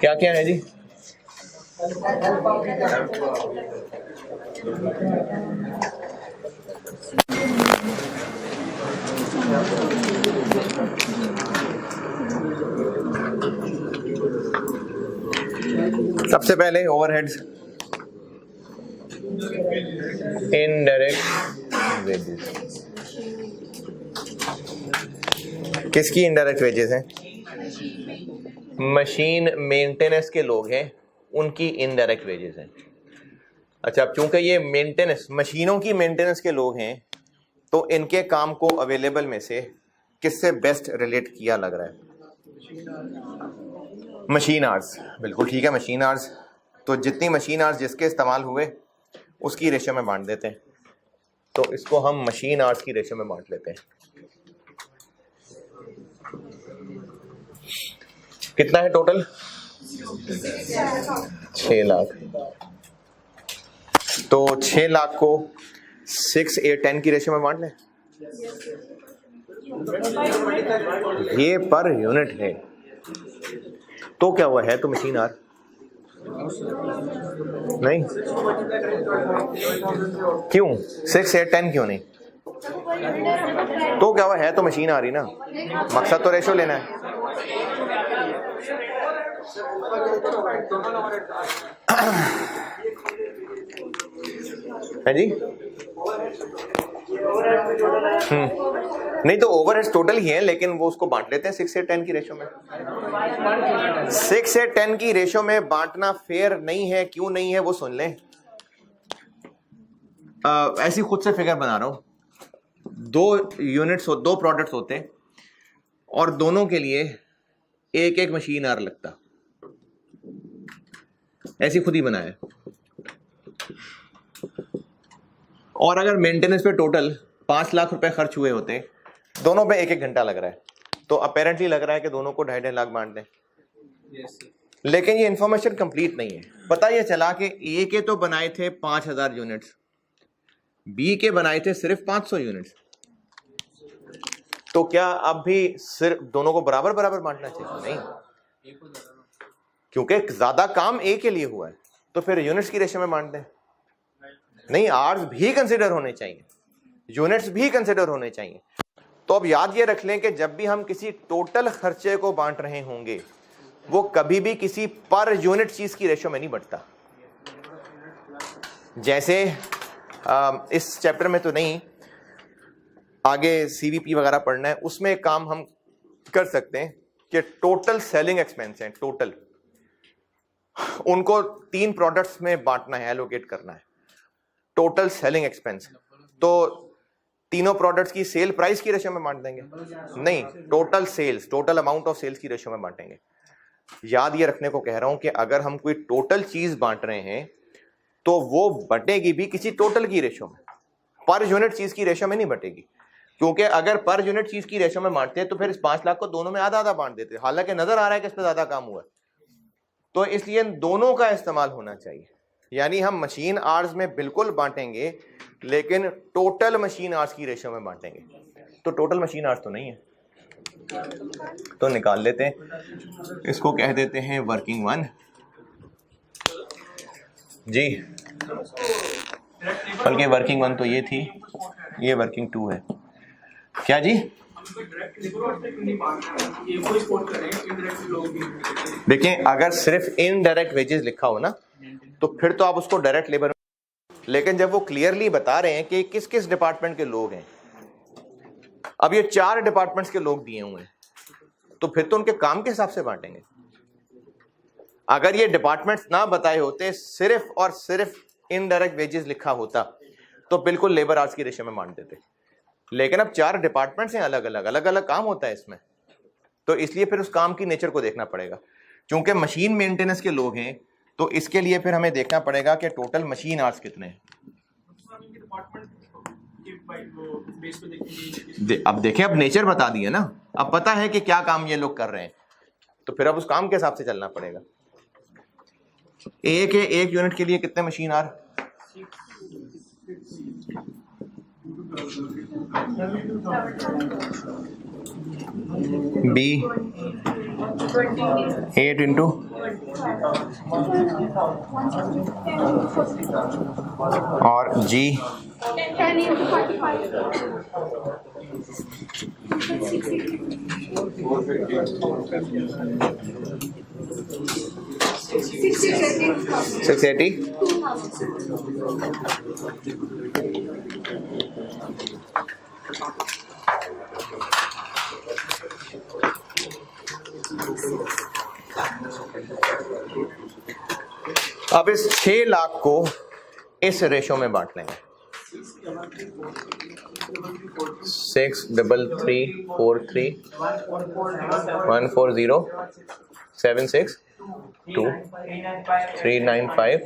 क्या क्या है जी? सबसे पहले ओवरहेड्स, इनडायरेक्ट वेजेस। किसकी इनडायरेक्ट वेजेस हैं? मशीन मेंटेनेंस के लोग हैं, उनकी इनडायरेक्ट वेजेस हैं। अच्छा, अब चूंकि ये मेंटेनेंस, मशीनों की मेंटेनेंस के लोग हैं तो इनके काम को अवेलेबल में से किससे बेस्ट रिलेट किया लग रहा है? Machine hours. बिल्कुल ठीक है, मशीन आवर्स। तो जितनी मशीन आवर्स जिसके इस्तेमाल हुए उसकी रेशियो में बांट देते हैं। तो इसको हम मशीन आवर्स की रेशियो में बांट लेते हैं। कितना है टोटल? 6 लाख। तो 6 लाख को 6, 8, 10 की रेशियो में बांट लें। ये पर यूनिट है तो क्या हुआ है? तो मशीन आर नहीं, क्यों 6, 8, 10 क्यों नहीं? तो क्या हुआ है? तो मशीन आ रही ना, मकसद तो रेशो लेना है। है जी? नहीं तो ओवरहेड्स टोटल ही है, लेकिन वो उसको बांट लेते हैं 6 से 10 की रेशो में। 6 से 10 की रेशो में बांटना फेयर नहीं है। क्यों नहीं है वो सुन लें। ऐसी खुद से फिगर बना रहा हूं। 2 यूनिट्स, 2 प्रोडक्ट्स होते हैं और दोनों के लिए एक एक मशीन आर लगता, ऐसी खुद ही बनाया। और अगर मेंटेनेंस पे टोटल 5 लाख रुपए खर्च हुए होते, दोनों पे 1-1 घंटा लग रहा है, तो अपेरेंटली लग रहा है कि दोनों को 2.5 लाख बांट दें। लेकिन ये इंफॉर्मेशन कंप्लीट नहीं है। पता ये चला कि ए के तो बनाए थे 5000 यूनिट्स, बी के बनाए थे सिर्फ 500 यूनिट्स। तो क्या अब भी सिर्फ दोनों को बराबर बराबर बांटना चाहिए? नहीं, क्योंकि ज्यादा काम ए के लिए हुआ है, तो फिर यूनिट्स की रेशियो में बांट दें। नहीं, आवर्स भी कंसिडर होने चाहिए, यूनिट्स भी कंसिडर होने चाहिए। तो अब याद ये रख लें कि जब भी हम किसी टोटल खर्चे को बांट रहे होंगे, वो कभी भी किसी पर यूनिट चीज की रेशियो में नहीं बढ़ता। जैसे इस चैप्टर में तो नहीं, आगे सीवीपी वगैरह पढ़ना है, उसमें एक काम हम कर सकते हैं कि टोटल सेलिंग एक्सपेंस है, टोटल उनको 3 प्रोडक्ट्स में बांटना है, एलोकेट करना है। टोटल सेलिंग एक्सपेंस तो तीनों प्रोडक्ट्स की सेल प्राइस की रेशियो में बांट देंगे? नहीं, total sales, total amount of sales की रेशियो में बांटेंगे। याद ये रखने को कह रहा हूं कि अगर हम कोई टोटल चीज बांट रहे हैं तो वो बटेगी भी किसी टोटल की रेशो में, पर यूनिट चीज की रेशो में नहीं बटेगी। क्योंकि अगर पर यूनिट चीज की रेशो में बांटते तो फिर इस 5 लाख को दोनों में आधा आधा बांट देते, हालांकि नजर आ रहा है कि इस पर ज्यादा काम हुआ है। तो इसलिए दोनों का इस्तेमाल होना चाहिए, यानी हम मशीन आवर्स में बिल्कुल बांटेंगे लेकिन टोटल मशीन आवर्स की रेशो में बांटेंगे। तो टोटल मशीन आवर्स तो नहीं है, तो निकाल लेते हैं, इसको कह देते हैं वर्किंग 1 जी, बल्कि वर्किंग 1 तो ये थी, ये वर्किंग 2 है। क्या जी? देखिए अगर सिर्फ इनडायरेक्ट वेजेस लिखा हो ना तो फिर तो आप उसको डायरेक्ट लेबर, लेकिन जब वो क्लियरली बता रहे हैं कि किस किस डिपार्टमेंट के लोग हैं, अब ये 4 डिपार्टमेंट्स के लोग दिए हुए हैं तो फिर तो उनके काम के हिसाब से बांटेंगे। अगर ये डिपार्टमेंट्स ना बताए होते, सिर्फ और सिर्फ इनडायरेक्ट वेजेस लिखा होता तो बिल्कुल लेबर आवर्स की रेशो में बांट देते, लेकिन अब 4 डिपार्टमेंट्स हैं, अलग अलग काम होता है इसमें, तो इसलिए फिर उस काम की नेचर को देखना पड़ेगा। क्योंकि मशीन मेंटेनेंस के लोग हैं तो इसके लिए फिर हमें देखना पड़ेगा कि टोटल मशीन आवर्स कितने हैं। अब देखें, अब नेचर बता दिया ना, अब पता है कि क्या काम ये लोग कर रहे हैं, तो फिर अब उस काम के हिसाब से चलना पड़ेगा। एक यूनिट के लिए कितने मशीन आवर? बी 8 इंटू और जी 10 into 45. $680 अब इस 6 लाख को इस रेशो में बांट लेंगे। 63343 140 76 2 395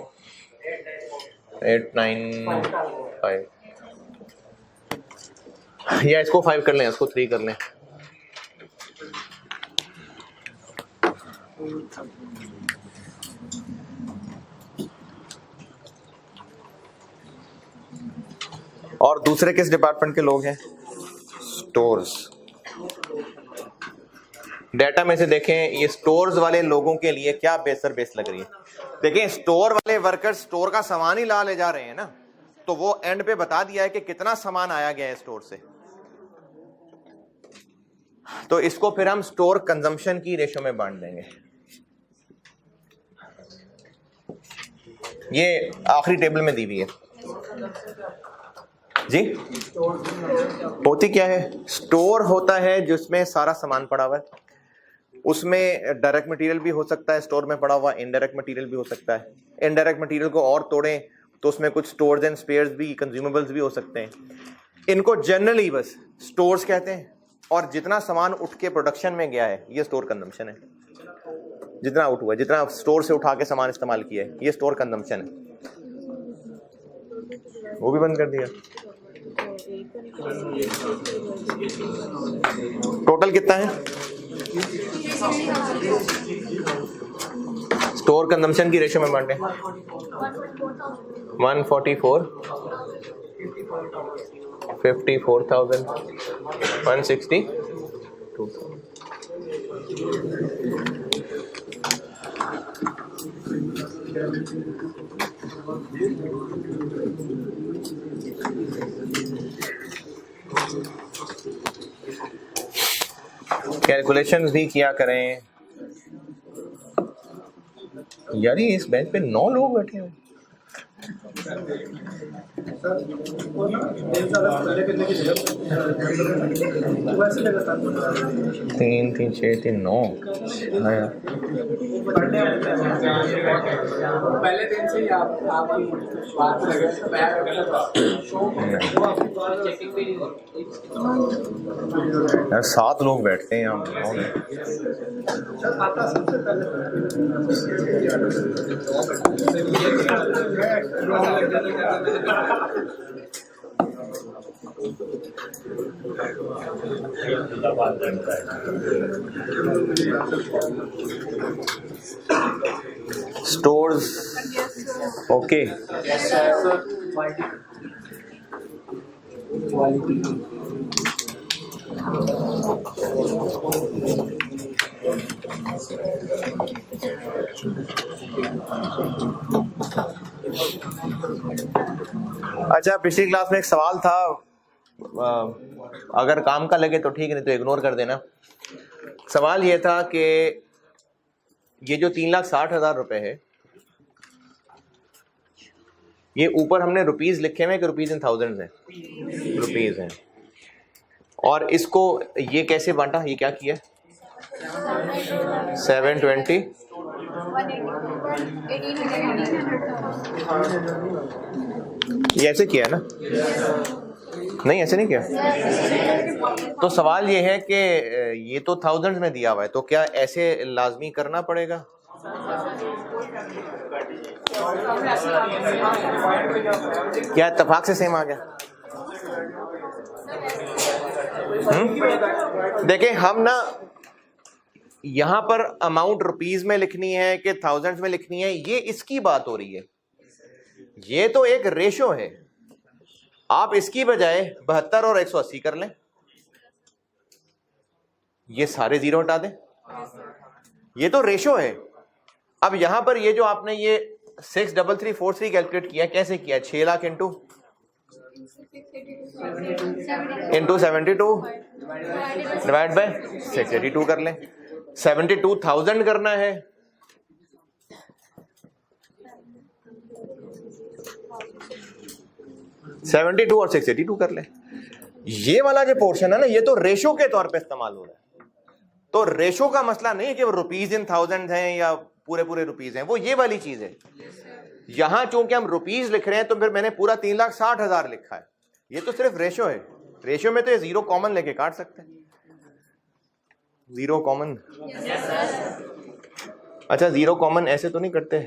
895, या इसको 5 कर लें, इसको 3 कर लें। और दूसरे किस डिपार्टमेंट के लोग हैं? स्टोर्स। डेटा में से देखें, ये स्टोर्स वाले लोगों के लिए क्या बेहतर बेस लग रही है। देखें, स्टोर वाले वर्कर्स स्टोर का सामान ही ला ले जा रहे हैं ना, तो वो एंड पे बता दिया है कि कितना सामान आया गया है स्टोर से, तो इसको फिर हम स्टोर कंजम्पशन की रेशो में बांट देंगे। ये आखिरी टेबल में दी हुई है जी। होती क्या है? स्टोर होता है जिसमें सारा सामान पड़ा हुआ है, उसमें डायरेक्ट मटेरियल भी हो सकता है स्टोर में पड़ा हुआ, इनडायरेक्ट मटेरियल भी हो सकता है। इनडायरेक्ट मटेरियल को और तोड़ें तो उसमें कुछ स्टोर्स एंड स्पेयर्स भी, कंज्यूमेबल्स भी हो सकते हैं। इनको जनरली बस स्टोर्स कहते हैं, और जितना सामान उठ के प्रोडक्शन में गया है ये स्टोर कंजम्पशन है। जितना आउट हुआ है, जितना स्टोर से उठा के सामान इस्तेमाल किया है, ये स्टोर कंजम्पशन है। वो भी बंद कर दिया। टोटल कितना है? स्टोर कंजम्पशन की रेशो में बांटे 144 54,000 160 2,000। कैलकुलेशंस भी किया करें यार। ये इस बेंच पे 9 लोग बैठे हैं। 3 3 6 3 9 हाँ यार। पहले दिन से ही आपकी बात लगे यार 7 लोग बैठते हैं यहाँ। Stores okay. अच्छा, पिछली क्लास में एक सवाल था, अगर काम का लगे तो ठीक, नहीं तो इग्नोर कर देना। सवाल ये था कि ये जो 3,60,000 रुपए है, ये ऊपर हमने रुपीज लिखे हुए कि रुपीज इन थाउजेंड्स हैं? रुपीज हैं। और इसको ये कैसे बांटा, ये क्या किया? 720 ये ऐसे किया है ना? नहीं, ऐसे नहीं किया। तो सवाल ये है कि ये तो थाउजेंड्स में दिया हुआ है, तो क्या ऐसे लाजमी करना पड़ेगा? क्या इत्तेफाक से सेम आ गया? देखें, हम ना यहां पर अमाउंट रुपीज में लिखनी है कि थाउजेंड्स में लिखनी है, ये इसकी बात हो रही है। ये तो एक रेशो है। आप इसकी बजाय 72 और 180 कर लें, ये सारे जीरो हटा दें, ये तो रेशो है। अब यहां पर ये जो आपने ये 63343 कैलकुलेट किया, कैसे किया? 6 लाख इंटू 72 डिवाइड बाय 682 कर लें। 72,000 करना है, $72 और 682 कर ले। ये वाला जो पोर्शन है ना, ये तो रेशो के तौर पे इस्तेमाल हो रहा है। तो रेशो का मसला नहीं है कि वो रुपीज इन थाउजेंड हैं या पूरे पूरे रुपीज हैं, वो ये वाली चीज है। यहां चूंकि हम रुपीज लिख रहे हैं तो फिर मैंने पूरा 3,60,000 लिखा है। ये तो सिर्फ रेशो है। रेशो में तो ये जीरो कॉमन लेके काट सकते हैं। जीरो कॉमन, अच्छा जीरो कॉमन ऐसे तो नहीं करते?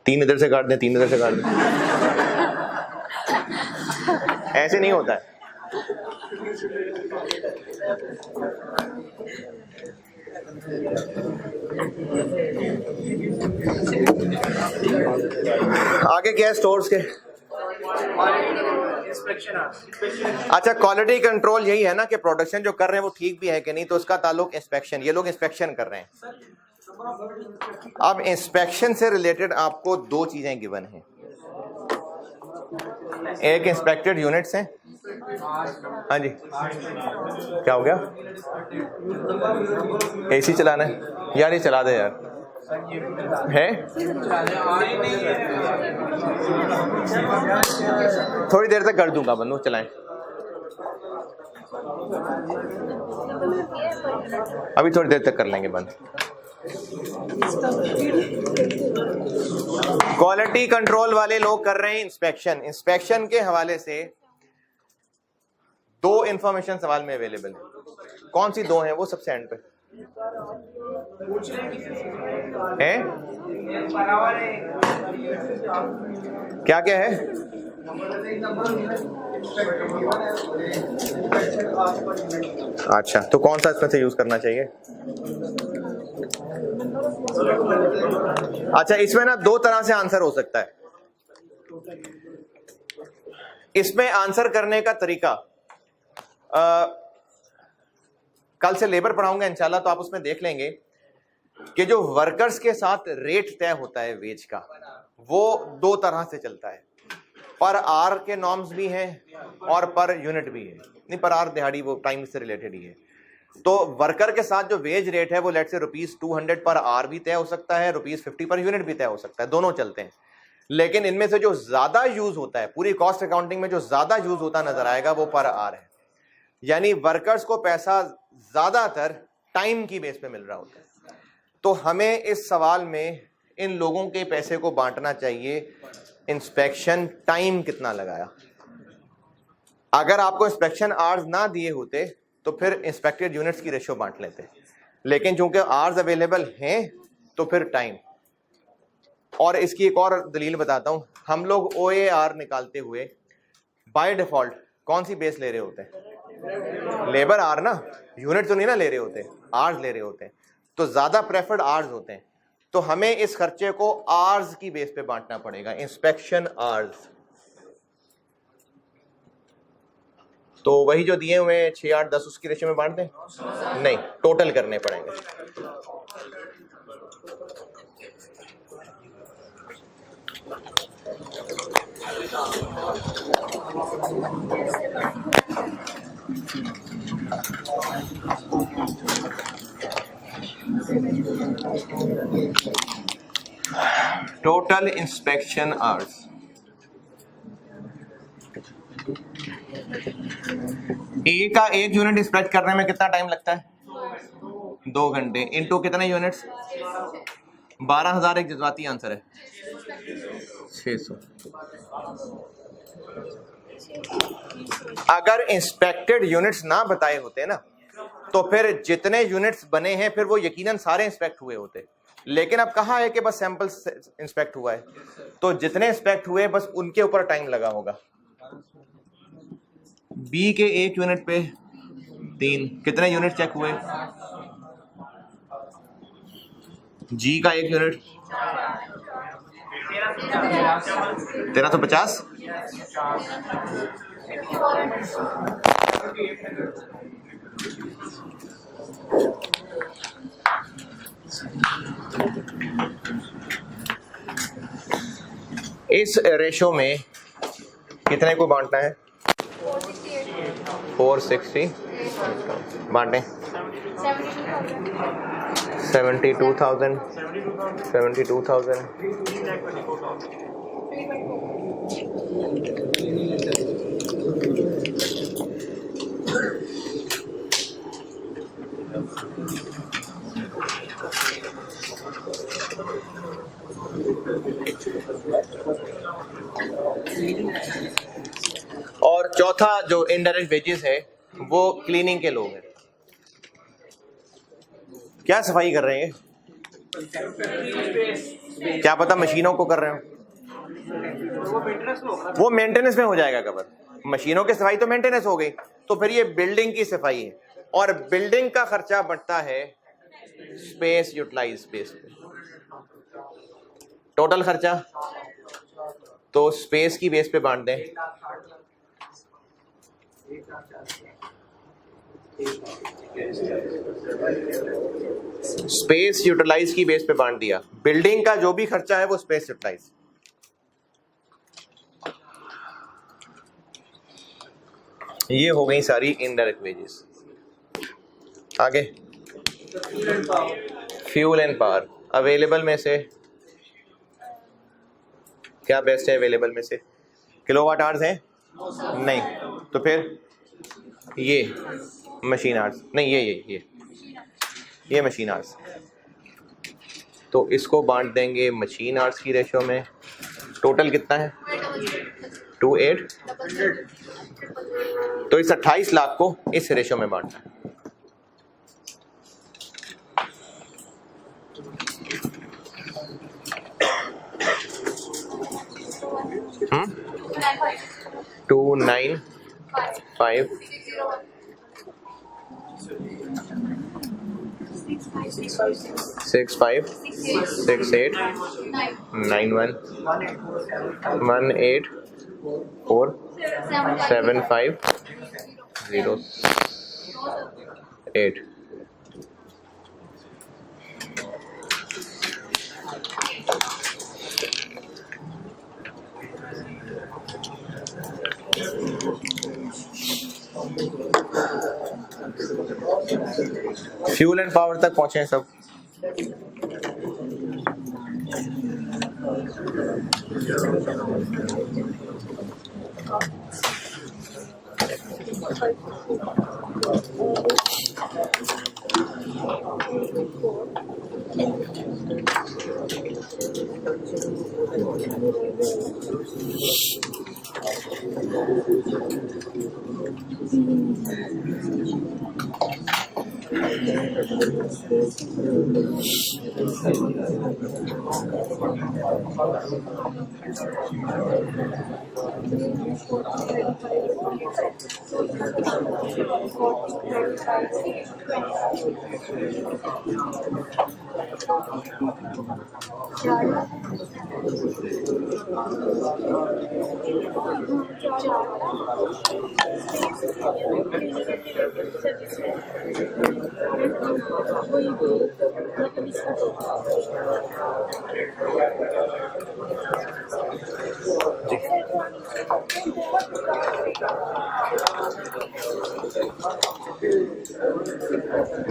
तीन इधर से काट दें, 3 इधर से काट दें, ऐसे नहीं होता है। आगे क्या है स्टोर्स के? अच्छा, क्वालिटी कंट्रोल यही है ना कि प्रोडक्शन जो कर रहे हैं वो ठीक भी है कि नहीं, तो उसका ताल्लुक इंस्पेक्शन, ये लोग इंस्पेक्शन कर रहे हैं। अब इंस्पेक्शन से रिलेटेड आपको 2 चीजें गिवन हैं। एक इंस्पेक्टेड यूनिट्स हैं। हाँ जी, क्या हो गया? एसी चलाना है यार, ये चला दे यार। है थोड़ी देर तक कर दूंगा, बंदू चलाएं। अभी थोड़ी देर तक कर लेंगे बंद। क्वालिटी कंट्रोल वाले लोग कर रहे हैं इंस्पेक्शन। इंस्पेक्शन के हवाले से 2 इंफॉर्मेशन सवाल में अवेलेबल है। कौन सी 2 हैं? वो सबसे एंड पे है। क्या क्या है? अच्छा, तो कौन सा इसमें से यूज करना चाहिए? अच्छा, इसमें ना 2 तरह से आंसर हो सकता है। इसमें आंसर करने का तरीका कल से लेबर पढ़ाऊंगा इंशाल्लाह, तो आप उसमें देख लेंगे कि जो वर्कर्स के साथ रेट तय होता है वेज का, वो 2 तरह से चलता है। पर आर के नॉर्म्स भी हैं और पर यूनिट भी है। नहीं, पर आर दिहाड़ी वो टाइम से रिलेटेड ही है। तो वर्कर के साथ जो वेज रेट है वो लेट से ₹200 पर आर भी तय हो सकता है, ₹50 पर यूनिट भी तय हो सकता है, दोनों चलते हैं। लेकिन इनमें से जो ज्यादा यूज होता है, पूरी कॉस्ट अकाउंटिंग में जो ज्यादा यूज होता नजर आएगा वो पर आर है। यानी वर्कर्स को पैसा ज्यादातर टाइम की बेस पे मिल रहा होता है। तो हमें इस सवाल में इन लोगों के पैसे को बांटना चाहिए, इंस्पेक्शन टाइम कितना लगाया। अगर आपको इंस्पेक्शन आवर्स ना दिए होते तो फिर इंस्पेक्टेड यूनिट्स की रेशो बांट लेते, लेकिन चूंकि आवर्स अवेलेबल हैं तो फिर टाइम। और इसकी एक और दलील बताता हूं, हम लोग OAR निकालते हुए बाय डिफॉल्ट कौन सी बेस ले रहे होते हैं? लेबर आर ना, यूनिट तो नहीं ना ले रहे होते, आवर्स ले रहे होते हैं, तो ज्यादा प्रेफर्ड आवर्स होते हैं। तो हमें इस खर्चे को आवर्स की बेस पे बांटना पड़ेगा, इंस्पेक्शन आवर्स। तो वही जो दिए हुए 6, 8, 10 उसकी रेशियो में बांट दें? नहीं, टोटल करने पड़ेंगे। टोटल इंस्पेक्शन आवर्स का एक यूनिट इंस्पेक्ट करने में कितना टाइम लगता है? 2 घंटे। इनटू कितने यूनिट्स? 12,000 एक जज्बाती आंसर है, 600। अगर इंस्पेक्टेड यूनिट्स ना बताए होते ना तो फिर जितने यूनिट्स बने हैं फिर वो यकीनन सारे इंस्पेक्ट हुए होते, लेकिन अब कहा है कि बस सैंपल इंस्पेक्ट हुआ है, तो जितने इंस्पेक्ट हुए बस उनके ऊपर टाइम लगा होगा। बी के एक यूनिट पे 3, कितने यूनिट चेक हुए? जी का एक यूनिट 1350। इस रेशो में कितने को बांटना है? 460 बांटें। 72,000 और चौथा जो इनडायरेक्ट वेजेस है वो क्लीनिंग के लोग हैं। क्या सफाई कर रहे हैं? क्या पता मशीनों को कर रहे हो, वो मेंटेनेंस में हो जाएगा कवर। मशीनों की सफाई तो मेंटेनेंस हो गई, तो फिर ये बिल्डिंग की सफाई है, और बिल्डिंग का खर्चा बढ़ता है स्पेस यूटिलाइज स्पेस पे। टोटल खर्चा तो स्पेस की बेस पे बांट दें। स्पेस यूटिलाइज की बेस पे बांट दिया। बिल्डिंग का जो भी खर्चा है वो स्पेस यूटिलाइज। ये हो गई सारी इनडायरेक्ट वेजेस। आगे फ्यूल एंड पावर। अवेलेबल में से क्या बेस्ट है? अवेलेबल में से किलोवाट आवर्स हैं? नहीं, तो फिर ये मशीन आवर्स नहीं, ये मशीन आवर्स। तो इसको बांट देंगे मशीन आवर्स की रेशो में। टोटल कितना है? 28। तो इस 28 लाख को इस रेशो में बांटना है। हम्म 295 65 68 91 18 4 75 08। फ्यूल एंड पावर तक पहुंचे सब।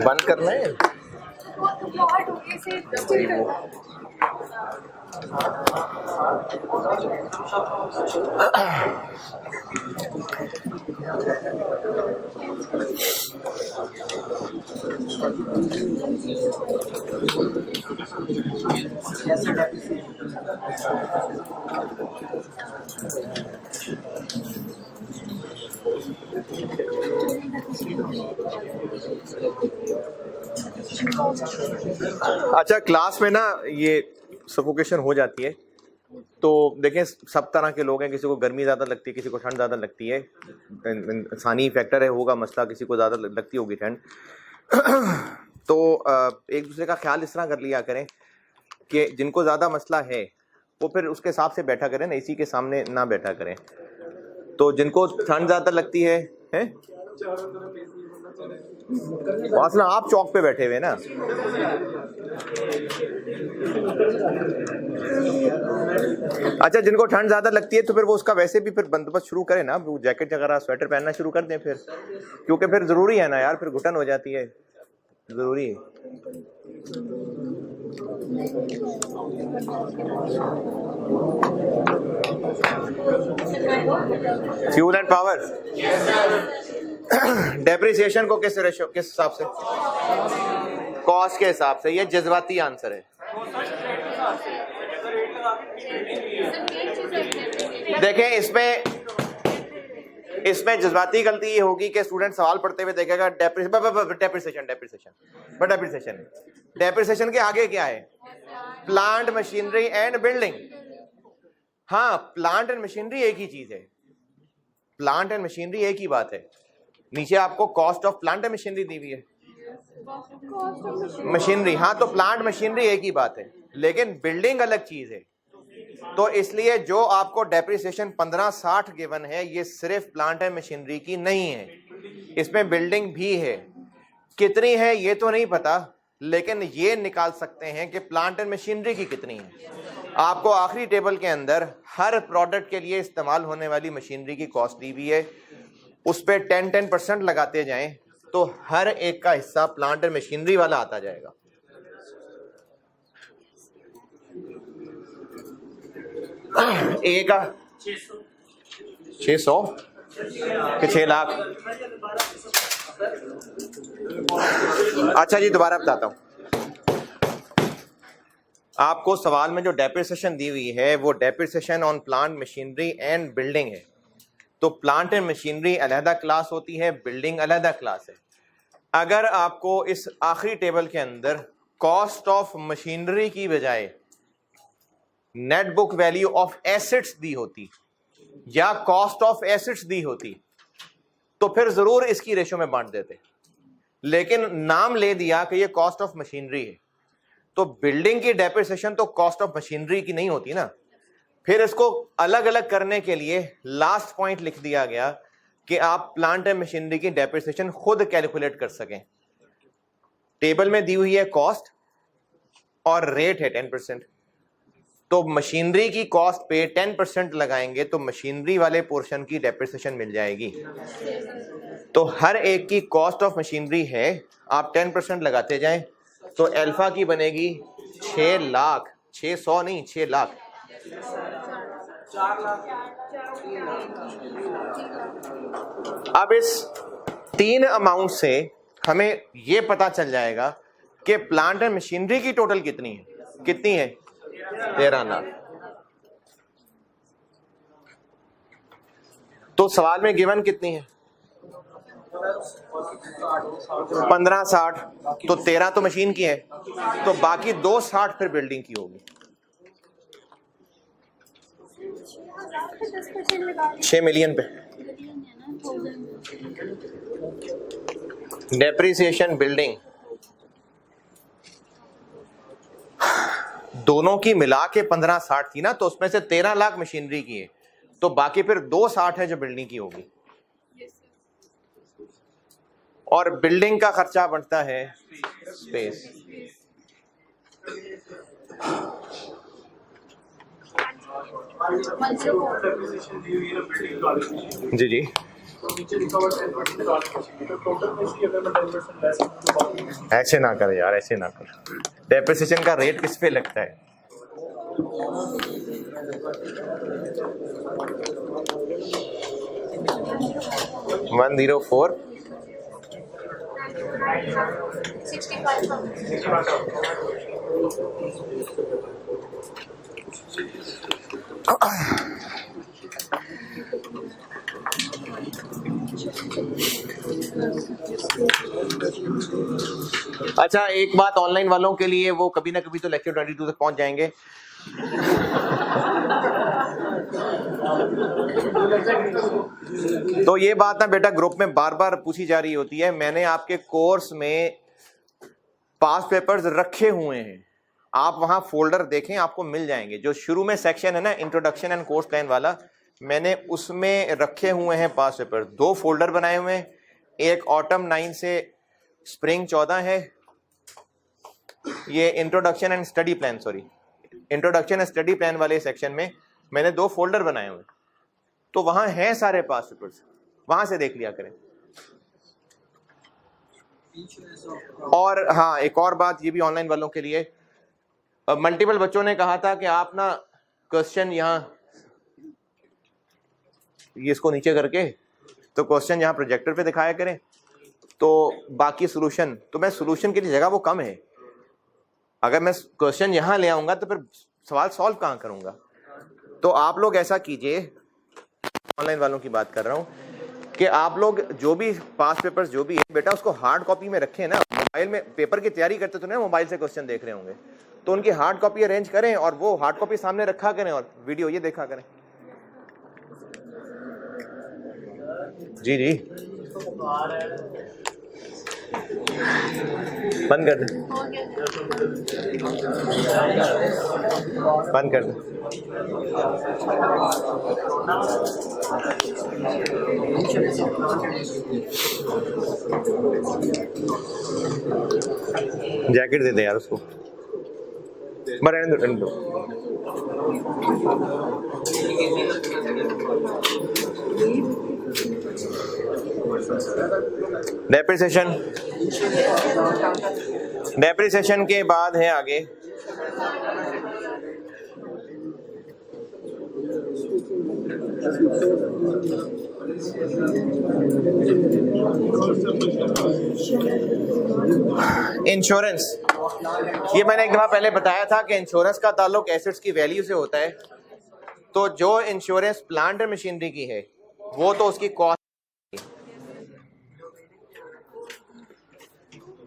बंद करना है। अच्छा, क्लास में ना ये सफोकेशन हो जाती है, तो देखें सब तरह के लोग हैं, किसी को गर्मी ज़्यादा लगती है, किसी को ठंड ज़्यादा लगती है, इंसानी फैक्टर है, होगा मसला, किसी को ज़्यादा लगती होगी ठंड। तो एक दूसरे का ख्याल इस तरह कर लिया करें कि जिनको ज़्यादा मसला है वो फिर उसके हिसाब से बैठा करें ना, इसी के सामने ना बैठा करें। तो जिनको ठंड ज़्यादा लगती है वासना, आप चौक पे बैठे हुए ना, अच्छा जिनको ठंड ज्यादा लगती है तो फिर वो उसका वैसे भी फिर बंदोबस्त शुरू करें ना, वो जैकेट वगैरह स्वेटर पहनना शुरू कर दें फिर, क्योंकि फिर जरूरी है ना यार, फिर घुटन हो जाती है, जरूरी है। फ्यूल एंड पावर, डेप्रिसिएशन को किस रेशो, किस हिसाब से? कॉस्ट के हिसाब से। ये जज्बाती आंसर है। देखें इसमें जज्बाती गलती ये होगी कि स्टूडेंट सवाल पढ़ते हुए देखेगा डेप्रिसिएशन के आगे क्या है? Plant machinery and building. हाँ, प्लांट एंड मशीनरी एक ही चीज है, प्लांट एंड मशीनरी एक ही बात है। नीचे आपको cost of plant and machinery दी हुई है, मशीनरी, हाँ, तो प्लांट मशीनरी एक ही बात है, लेकिन बिल्डिंग अलग चीज है। तो इसलिए जो आपको डेप्रिसिएशन 1560 गिवन है, ये सिर्फ प्लांट एंड मशीनरी की नहीं है, इसमें बिल्डिंग भी है। कितनी है ये तो नहीं पता, लेकिन ये निकाल सकते हैं कि प्लांट एंड मशीनरी की कितनी है। आपको आखिरी टेबल के अंदर हर प्रोडक्ट के लिए इस्तेमाल होने वाली मशीनरी की कॉस्ट दी हुई है, उस पर 10% लगाते जाएं तो हर एक का हिस्सा प्लांट एंड मशीनरी वाला आता जाएगा। एक का 600 कि 6 लाख? अच्छा जी, दोबारा बताता हूं आपको। सवाल में जो डेप्रिसिएशन दी हुई है वो depreciation on plant machinery and building है। तो प्लांट एंड मशीनरी अलहदा क्लास होती है, बिल्डिंग अलहदा क्लास है। अगर आपको इस आखिरी टेबल के अंदर कॉस्ट ऑफ मशीनरी की बजाय net book value of assets दी होती या कॉस्ट ऑफ एसेट्स दी होती तो फिर जरूर इसकी रेशो में बांट देते, लेकिन नाम ले दिया कि ये कॉस्ट ऑफ मशीनरी है, तो बिल्डिंग की डेप्रिसिएशन तो कॉस्ट ऑफ मशीनरी की नहीं होती ना। फिर इसको अलग अलग करने के लिए लास्ट पॉइंट लिख दिया गया कि आप प्लांट एंड मशीनरी की डेप्रिसिएशन खुद कैलकुलेट कर सकें। टेबल में दी हुई है कॉस्ट और रेट है 10%, तो मशीनरी की कॉस्ट पे 10% लगाएंगे तो मशीनरी वाले पोर्शन की डेप्रिसिएशन मिल जाएगी। तो हर एक की कॉस्ट ऑफ मशीनरी है, आप 10% लगाते जाएं तो अल्फा की बनेगी 6 लाख, 600 नहीं 6 लाख। अब इस तीन अमाउंट से हमें ये पता चल जाएगा कि प्लांट एंड मशीनरी की टोटल कितनी है 13 लाख। तो सवाल में गिवन कितनी है 1560, तो 13 तो मशीन की है, तो बाकी 260 फिर बिल्डिंग की होगी। 6 मिलियन पे डेप्रिसिएशन बिल्डिंग दोनों की मिला के 1560 थी ना, तो उसमें से 13 लाख मशीनरी की है, तो बाकी फिर 260 है जो बिल्डिंग की होगी। और बिल्डिंग का खर्चा बढ़ता है स्पेस। जी जी ऐसे ना कर यार, ऐसे ना कर। डेप्रिसिएशन का रेट किस पे लगता है? $104 अच्छा, एक बात ऑनलाइन वालों के लिए, वो कभी ना कभी तो लेक्चर 22 तक पहुंच जाएंगे। तो ये बात ना बेटा ग्रुप में बार बार पूछी जा रही होती है। मैंने आपके कोर्स में पास पेपर्स रखे हुए हैं, आप वहां फोल्डर देखें, आपको मिल जाएंगे। जो शुरू में सेक्शन है ना इंट्रोडक्शन एंड कोर्स प्लान वाला, मैंने उसमें रखे हुए हैं पास पेपर। 2 फोल्डर बनाए हुए हैं, एक ऑटम 9 से स्प्रिंग 14 है, ये introduction and study plan, sorry introduction and study plan वाले सेक्शन में मैंने 2 फोल्डर बनाए हुए, तो वहां हैं सारे पास पेपर्स, वहां से देख लिया करें। और हाँ, एक और बात ये भी ऑनलाइन वालों के लिए, मल्टीपल बच्चों ने कहा था कि आप ना क्वेश्चन यहाँ ये इसको नीचे करके तो क्वेश्चन यहाँ प्रोजेक्टर पे दिखाया करें, तो बाकी सॉल्यूशन, तो मैं सॉल्यूशन के लिए जगह वो कम है, अगर मैं क्वेश्चन यहाँ ले आऊंगा तो फिर सवाल सॉल्व कहाँ करूंगा। तो आप लोग ऐसा कीजिए, ऑनलाइन वालों की बात कर रहा हूँ, कि आप लोग जो भी पास पेपर्स जो भी है बेटा उसको हार्ड कॉपी में रखें ना। मोबाइल में पेपर की तैयारी करते तो ना मोबाइल से क्वेश्चन देख रहे होंगे, तो उनकी हार्ड कॉपी अरेंज करें और वो हार्ड कॉपी सामने रखा करें और वीडियो ये देखा करें। जी जी बंद कर दे, बंद कर दे। जैकेट दे दे यार उसको, रहने दो। डेप्रिसिएशन के बाद है आगे इंश्योरेंस। ये मैंने एक दफा पहले बताया था कि इंश्योरेंस का ताल्लुक एसेट्स की वैल्यू से होता है। तो जो इंश्योरेंस प्लांट एंड मशीनरी की है वो तो उसकी कॉस्ट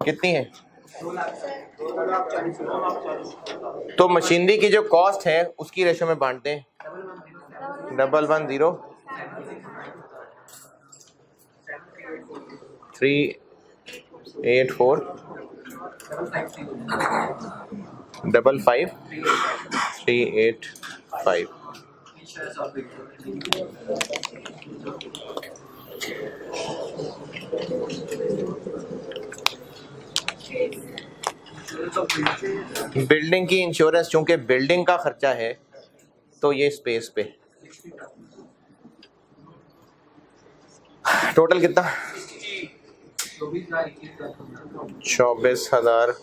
कितनी है, तो मशीनरी की जो कॉस्ट है उसकी रेशो में बांटते हैं 110 384 55 385। बिल्डिंग की इंश्योरेंस, चूंकि बिल्डिंग का खर्चा है तो ये स्पेस पे टोटल कितना 24,000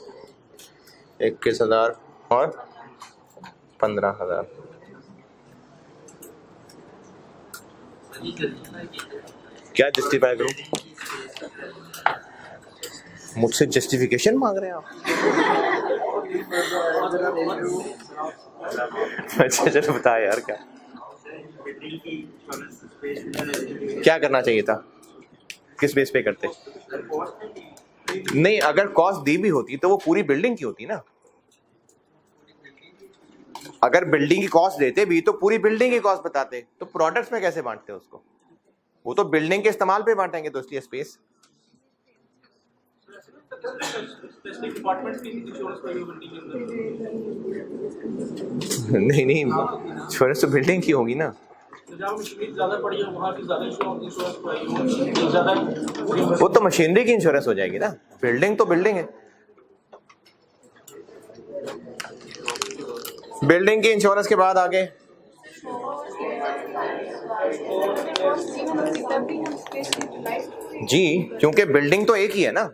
21,000 और 15,000। क्या जस्टिफाई करूं? मुझसे जस्टिफिकेशन मांग रहे हैं आप? अच्छा चलो बता यार, क्या करना चाहिए था, किस बेस पे करते? नहीं, अगर कॉस्ट दी भी होती तो वो पूरी बिल्डिंग की होती ना। अगर बिल्डिंग की कॉस्ट देते भी तो पूरी बिल्डिंग की कॉस्ट बताते, तो प्रोडक्ट्स में कैसे बांटते उसको? वो तो बिल्डिंग के इस्तेमाल पे बांटेंगे, तो इसलिए स्पेस। नहीं नहीं, इंश्योरेंस तो बिल्डिंग की होगी ना। वो तो मशीनरी की इंश्योरेंस हो जाएगी ना, बिल्डिंग तो बिल्डिंग है। बिल्डिंग की इंश्योरेंस के बाद आगे जी, क्योंकि बिल्डिंग तो एक ही है ना।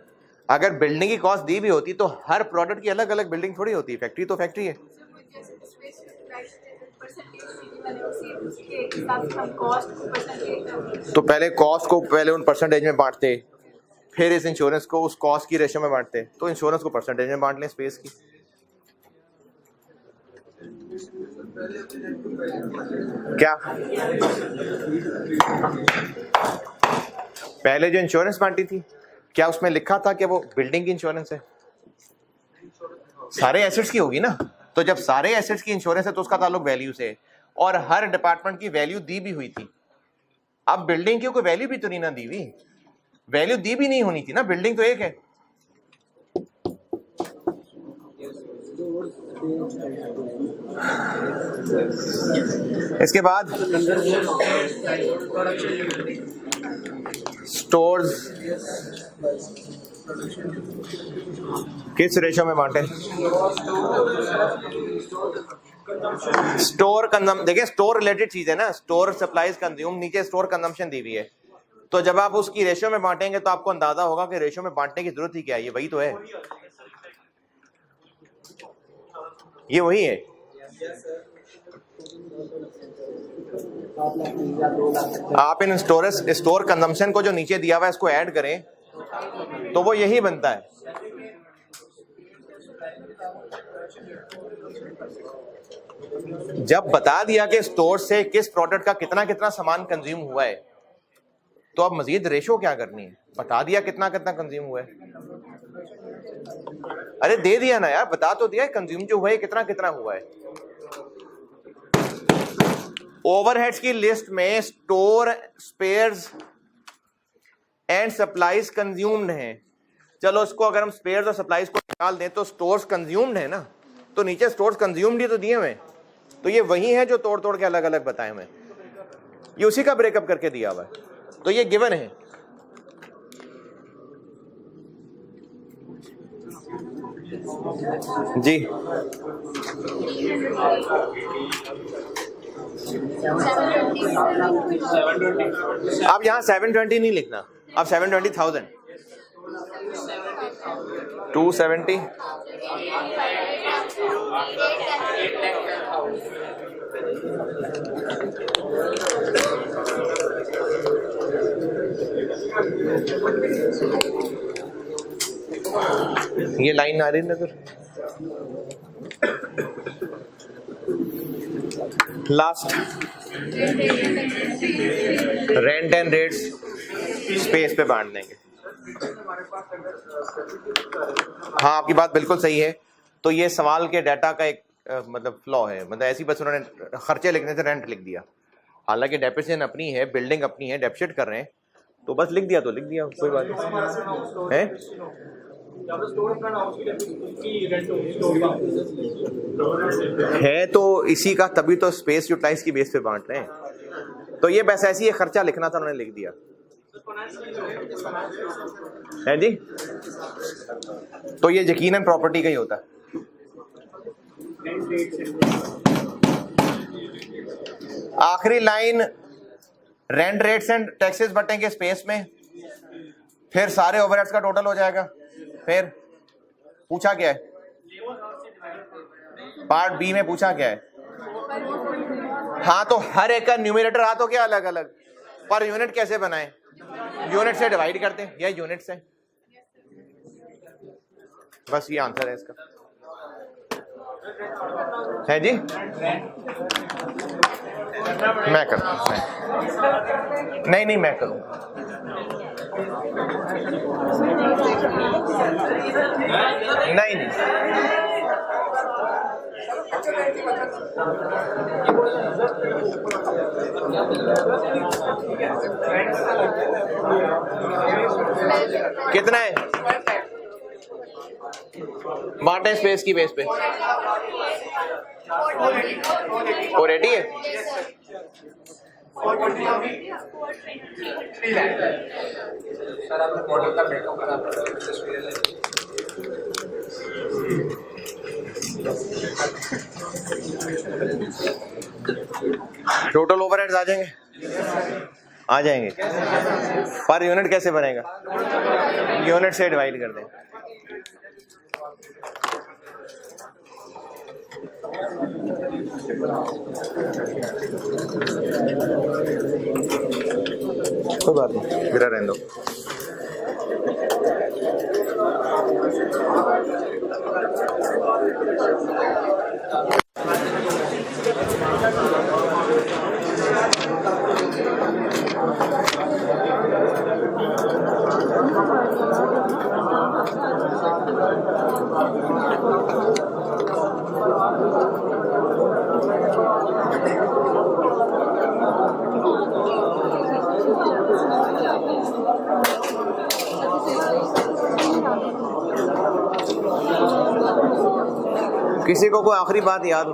अगर बिल्डिंग की कॉस्ट दी भी होती तो हर प्रोडक्ट की अलग अलग बिल्डिंग थोड़ी होती है, फैक्ट्री तो फैक्ट्री है। तो पहले कॉस्ट को पहले उन परसेंटेज में बांटते, फिर इस इंश्योरेंस को उस कॉस्ट की रेशियो में बांटते, तो इंश्योरेंस को परसेंटेज में बांट लें स्पेस की। क्या पहले जो इंश्योरेंस बांटी थी, क्या उसमें लिखा था कि वो बिल्डिंग की इंश्योरेंस है? सारे एसेट्स की होगी ना। तो जब सारे एसेट्स की इंश्योरेंस है तो उसका ताल्लुक वैल्यू से, और हर डिपार्टमेंट की वैल्यू दी भी हुई थी। अब बिल्डिंग की कोई वैल्यू भी तो नहीं ना दी हुई, वैल्यू दी भी नहीं होनी थी ना, बिल्डिंग तो एक है। इसके बाद स्टोर्स किस रेशो में बांटे? स्टोर कंजम, देखिए स्टोर रिलेटेड चीज है ना, स्टोर सप्लाईज कंज्यूम, नीचे स्टोर कंजम्पशन दी हुई है। तो जब आप उसकी रेशो में बांटेंगे तो आपको अंदाजा होगा कि रेशो में बांटने की जरूरत ही क्या है, ये वही तो है, ये वही है। आप इन स्टोर कंजम्पशन को जो नीचे दिया हुआ है इसको ऐड करें तो वो यही बनता है। जब बता दिया कि स्टोर से किस प्रोडक्ट का कितना कितना सामान कंज्यूम हुआ है, तो अब मजीद रेशो क्या करनी है? बता दिया कितना कितना कंज्यूम हुआ है, अरे दे दिया ना यार, बता तो दिया कंज्यूम जो हुआ है कितना कितना हुआ है। ओवरहेड्स की लिस्ट में store, spares and supplies consumed हैं। चलो इसको अगर हम स्पेयर्स और सप्लाईज को निकाल दें तो स्टोर्स कंज्यूम्ड है ना, तो नीचे स्टोर्स कंज्यूम्ड ही तो दिए हुए, तो ये वही है जो तोड़ तोड़ के अलग अलग बताए हुए, ये उसी का ब्रेकअप करके दिया हुआ है, तो ये गिवन है। जी आप यहां 720 नहीं लिखना, आप 720,000 270 ये लाइन आ रही है नजर। Last rent and rates space पे बांट देंगे। हाँ आपकी बात बिल्कुल सही है। तो ये सवाल के डाटा का एक मतलब फ्लॉ है, मतलब ऐसी बस उन्होंने खर्चे लिखने से रेंट लिख दिया, हालांकि डेप्रिसिएशन अपनी है, बिल्डिंग अपनी है, डेप्रिशिएट कर रहे हैं, तो बस लिख दिया तो लिख दिया, कोई बात नहीं है। है तो इसी का, तभी तो स्पेस यूटिलाइज की बेस पे बांट रहे हैं, तो ये बस ऐसी ही खर्चा लिखना था, उन्होंने लिख दिया है जी। तो ये यकीनन प्रॉपर्टी का ही होता है। आखिरी line rent rates and taxes बटेंगे स्पेस में, फिर सारे ओवरहेड्स का टोटल हो जाएगा। फिर पूछा क्या है, पार्ट बी में पूछा क्या है? हाँ तो हर एक का न्यूमरेटर आ तो क्या अलग अलग, पर यूनिट कैसे बनाए? यूनिट से डिवाइड करते हैं या यूनिट से, बस ये आंसर है इसका, है जी। मैं करता हूँ, नहीं मैं करूँ। नहीं कितना है, बांटे स्पेस की बेस पे 480 है। सर आपने मॉडल का बैकअप करा टोटल ओवरहेड्स आ जाएंगे पर यूनिट कैसे बनेगा, यूनिट से डिवाइड कर दें। कोई बात नहीं, गिरा रहने दो। किसी को कोई आखिरी बात याद हो?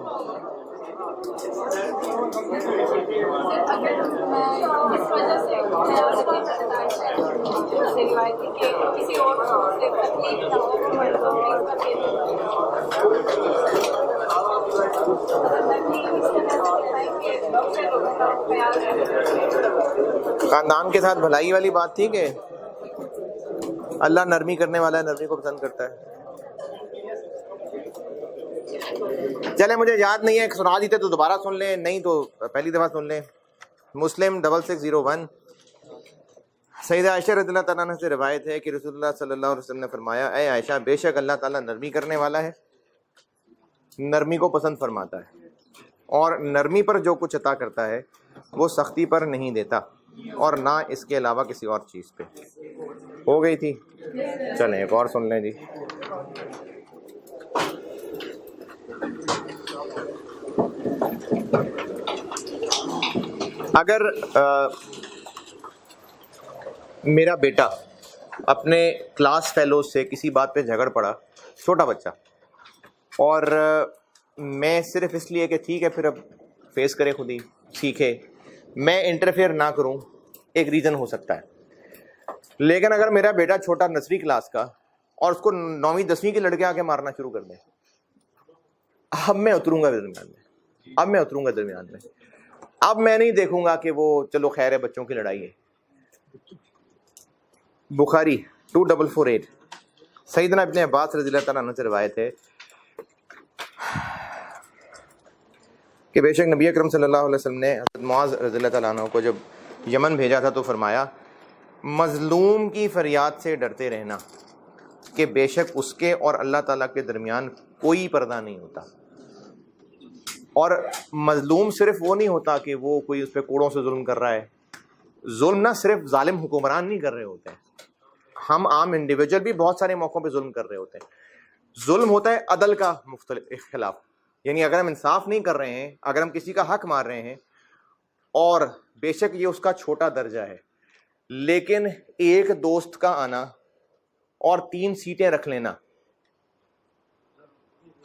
खानदान के साथ भलाई वाली बात थी कि अल्लाह नरमी करने वाला है, नरमी को पसंद करता है। चले मुझे याद नहीं है, सुना दी थे तो दोबारा सुन लें, नहीं तो पहली दफ़ा सुन लें। मुस्लिम 6601 सैयदा आयशा रज़ियल्लाहु तआला अन्हा से रिवायत है कि रसूलुल्लाह सल्लल्लाहु अलैहि वसल्लम ने फरमाया, ऐ आयशा, बेशक अल्लाह ताला नरमी करने वाला है, नरमी को पसंद फरमाता है, और नरमी पर जो कुछ अता करता है वो सख्ती पर नहीं देता, और ना इसके अलावा किसी और चीज़ पे। हो गई थी, चलें एक और सुन लें जी। अगर मेरा बेटा अपने क्लास फेलो से किसी बात पे झगड़ पड़ा, छोटा बच्चा, और मैं सिर्फ इसलिए कि ठीक है फिर अब फेस करे, खुद ही सीखे, मैं इंटरफेयर ना करूं, एक रीज़न हो सकता है। लेकिन अगर मेरा बेटा छोटा नर्सरी क्लास का और उसको 9वीं 10वीं के लड़के आके मारना शुरू कर दें, अब मैं उतरूंगा दरमियान में, अब मैं नहीं देखूंगा कि वो चलो खैर है, बच्चों की लड़ाई है। बुखारी 2448 सैयदना इब्ने अब्बास रज़ियल्लाहु तआला अन्हु से रिवायत है कि बेशक नबी अकरम सल्लल्लाहु अलैहि वसल्लम ने हज़रत मुआज़ रज़ियल्लाहु तआला अन्हु को जब यमन भेजा था तो फरमाया, मज़लूम की फरियाद से डरते रहना कि बेशक उसके और अल्लाह ताला के दरमियान कोई पर्दा नहीं होता। और मज़लूम सिर्फ वो नहीं होता कि वो कोई उस पर कूड़ों से जुल्म कर रहा है, जुल्म ना सिर्फ जालिम हुक्मरान नहीं कर रहे होते हैं, हम आम इंडिविजुअल भी बहुत सारे मौक़ों पे जुल्म कर रहे होते हैं। जुल्म होता है अदल का मुख्तलिफ इख्तिलाफ, यानी अगर हम इंसाफ नहीं कर रहे हैं, अगर हम किसी का हक मार रहे हैं, और बेशक ये उसका छोटा दर्जा है, लेकिन एक दोस्त का आना और 3 सीटें रख लेना,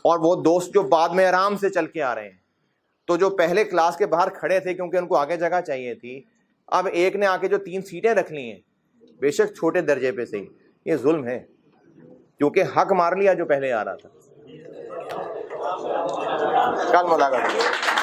और वो दोस्त जो बाद में आराम से चल के आ रहे हैं, तो जो पहले क्लास के बाहर खड़े थे क्योंकि उनको आगे जगह चाहिए थी, अब एक ने आके जो 3 सीटें रख ली हैं, बेशक छोटे दर्जे पे से, ये जुल्म है, क्योंकि हक मार लिया जो पहले आ रहा था। कल मुलाकात।